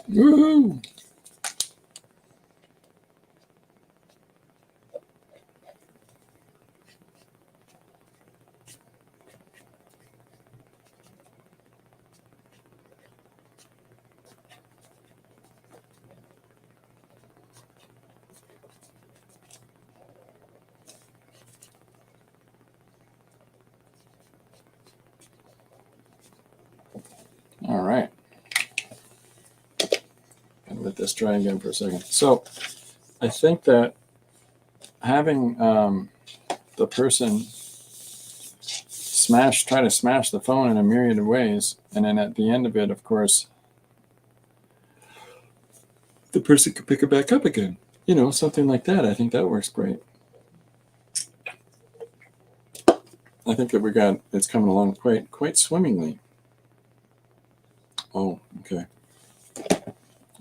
Woohoo! All right. And let this dry again for a second. So I think that having the person try to smash the phone in a myriad of ways, and then at the end of it, of course, the person could pick it back up again. You know, something like that. I think that works great. I think that it's coming along quite swimmingly. Oh, okay.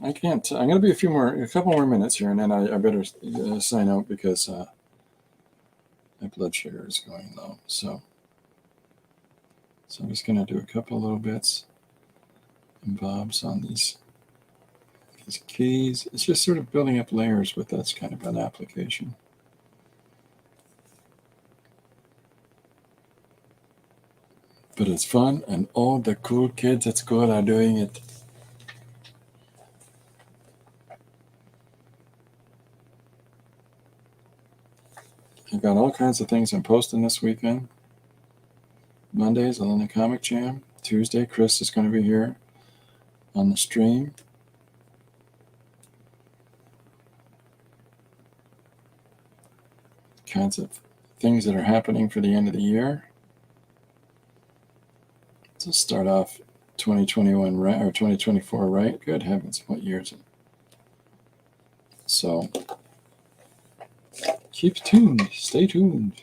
I can't. I'm going to be a couple more minutes here, and then I better sign out because my blood sugar is going low. So I'm just going to do a couple little bits and bobs on these keys. It's just sort of building up layers with that's kind of an application. But it's fun, and all the cool kids at school are doing it. I've got all kinds of things I'm posting this weekend. Monday's Atlanta Comic Jam. Tuesday, Chris is going to be here on the stream. Kinds of things that are happening for the end of the year. To start off 2021 right, or 2024 right. Good heavens, what year is it? So keep tuned. Stay tuned.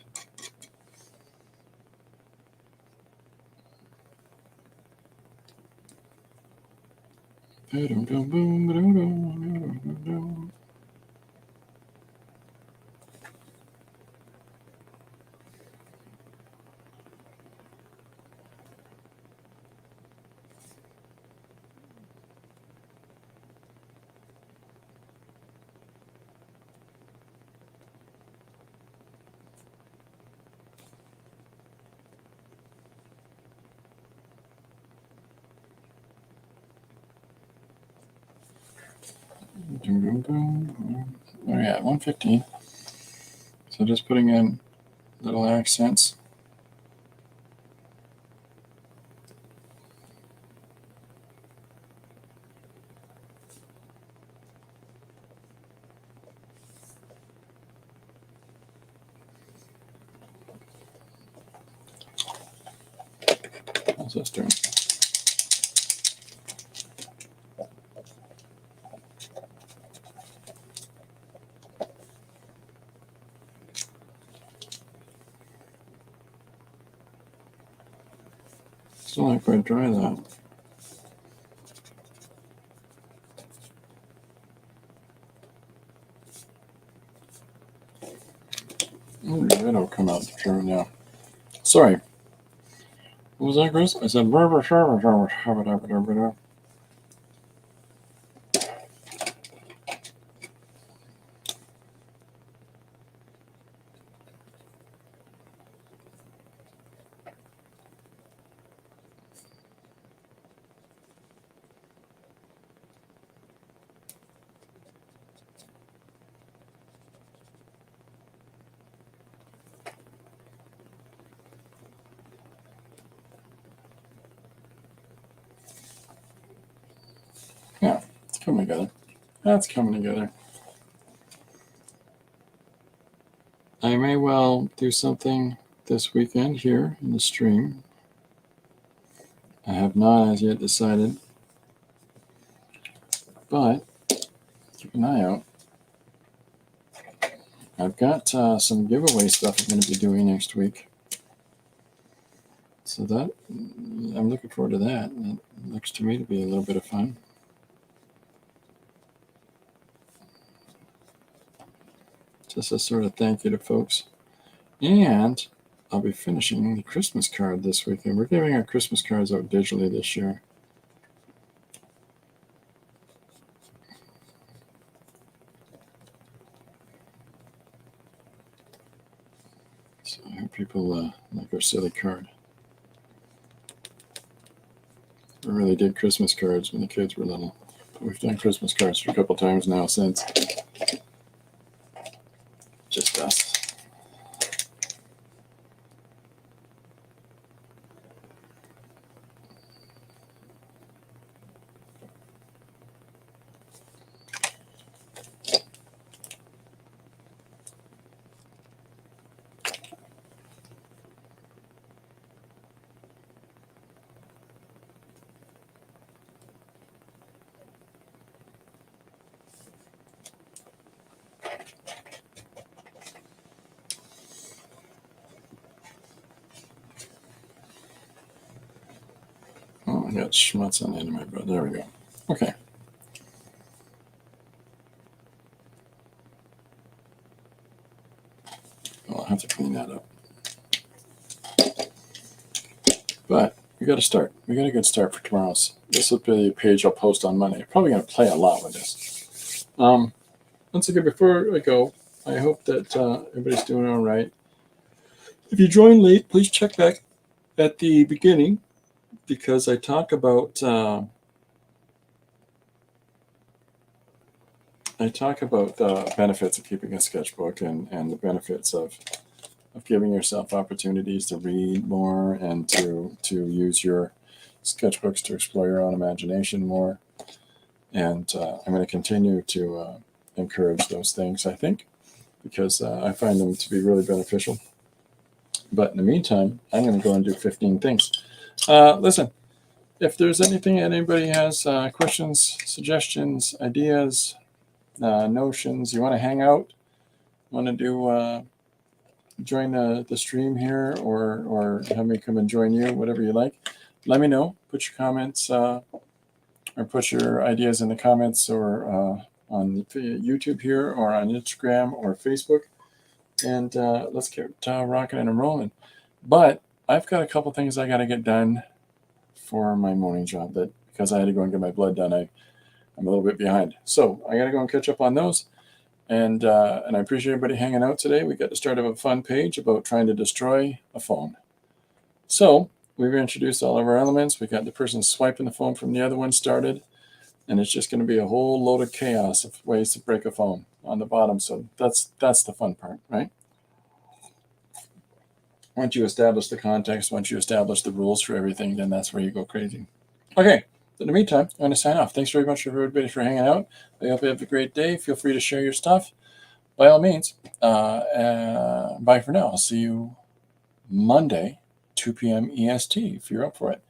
Where are we at? 115. So just putting in little accents. How's this doing? Still not quite dry though. That'll come out true now. Sorry. What was that, Chris? I said yeah, it's coming together. That's coming together. I may well do something this weekend here in the stream. I have not as yet decided, but keep an eye out. I've got some giveaway stuff I'm going to be doing next week. So that, I'm looking forward to that. That looks to me to be a little bit of fun. Just a sort of thank you to folks. And I'll be finishing the Christmas card this weekend. We're giving our Christmas cards out digitally this year. So I hope people like our silly card. I really did Christmas cards when the kids were little. But we've done Christmas cards for a couple times now since. Just us. Oh, I got schmutz on the end of my bread. There we go. Okay. Well, I'll have to clean that up. But we got to start. We got a good start for tomorrow's. This will be a page I'll post on Monday. I'm probably going to play a lot with this. Once again, before I go, I hope that everybody's doing all right. If you joined late, please check back at the beginning because I talk about the benefits of keeping a sketchbook and the benefits of giving yourself opportunities to read more and to use your sketchbooks to explore your own imagination more. And I'm going to continue to encourage those things, I think, because I find them to be really beneficial. But in the meantime, I'm going to go and do 15 things. Listen, if there's anything anybody has, questions, suggestions, ideas, notions, you want to hang out, want to do join the stream here or have me come and join you, whatever you like, let me know. Put your comments or put your ideas in the comments or on YouTube here or on Instagram or Facebook. And let's get rocking and rolling. But I've got a couple things I got to get done for my morning job that because I had to go and get my blood done, I'm a little bit behind. So I got to go and catch up on those. And I appreciate everybody hanging out today. We got the start of a fun page about trying to destroy a phone. So we've introduced all of our elements. We got the person swiping the phone from the other one started. And it's just going to be a whole load of chaos of ways to break a phone on the bottom. So that's the fun part, right? Once you establish the context, once you establish the rules for everything, then that's where you go crazy. Okay. In the meantime, I'm going to sign off. Thanks very much everybody for hanging out. I hope you have a great day. Feel free to share your stuff. By all means, bye for now. I'll see you Monday, 2 p.m. EST, if you're up for it.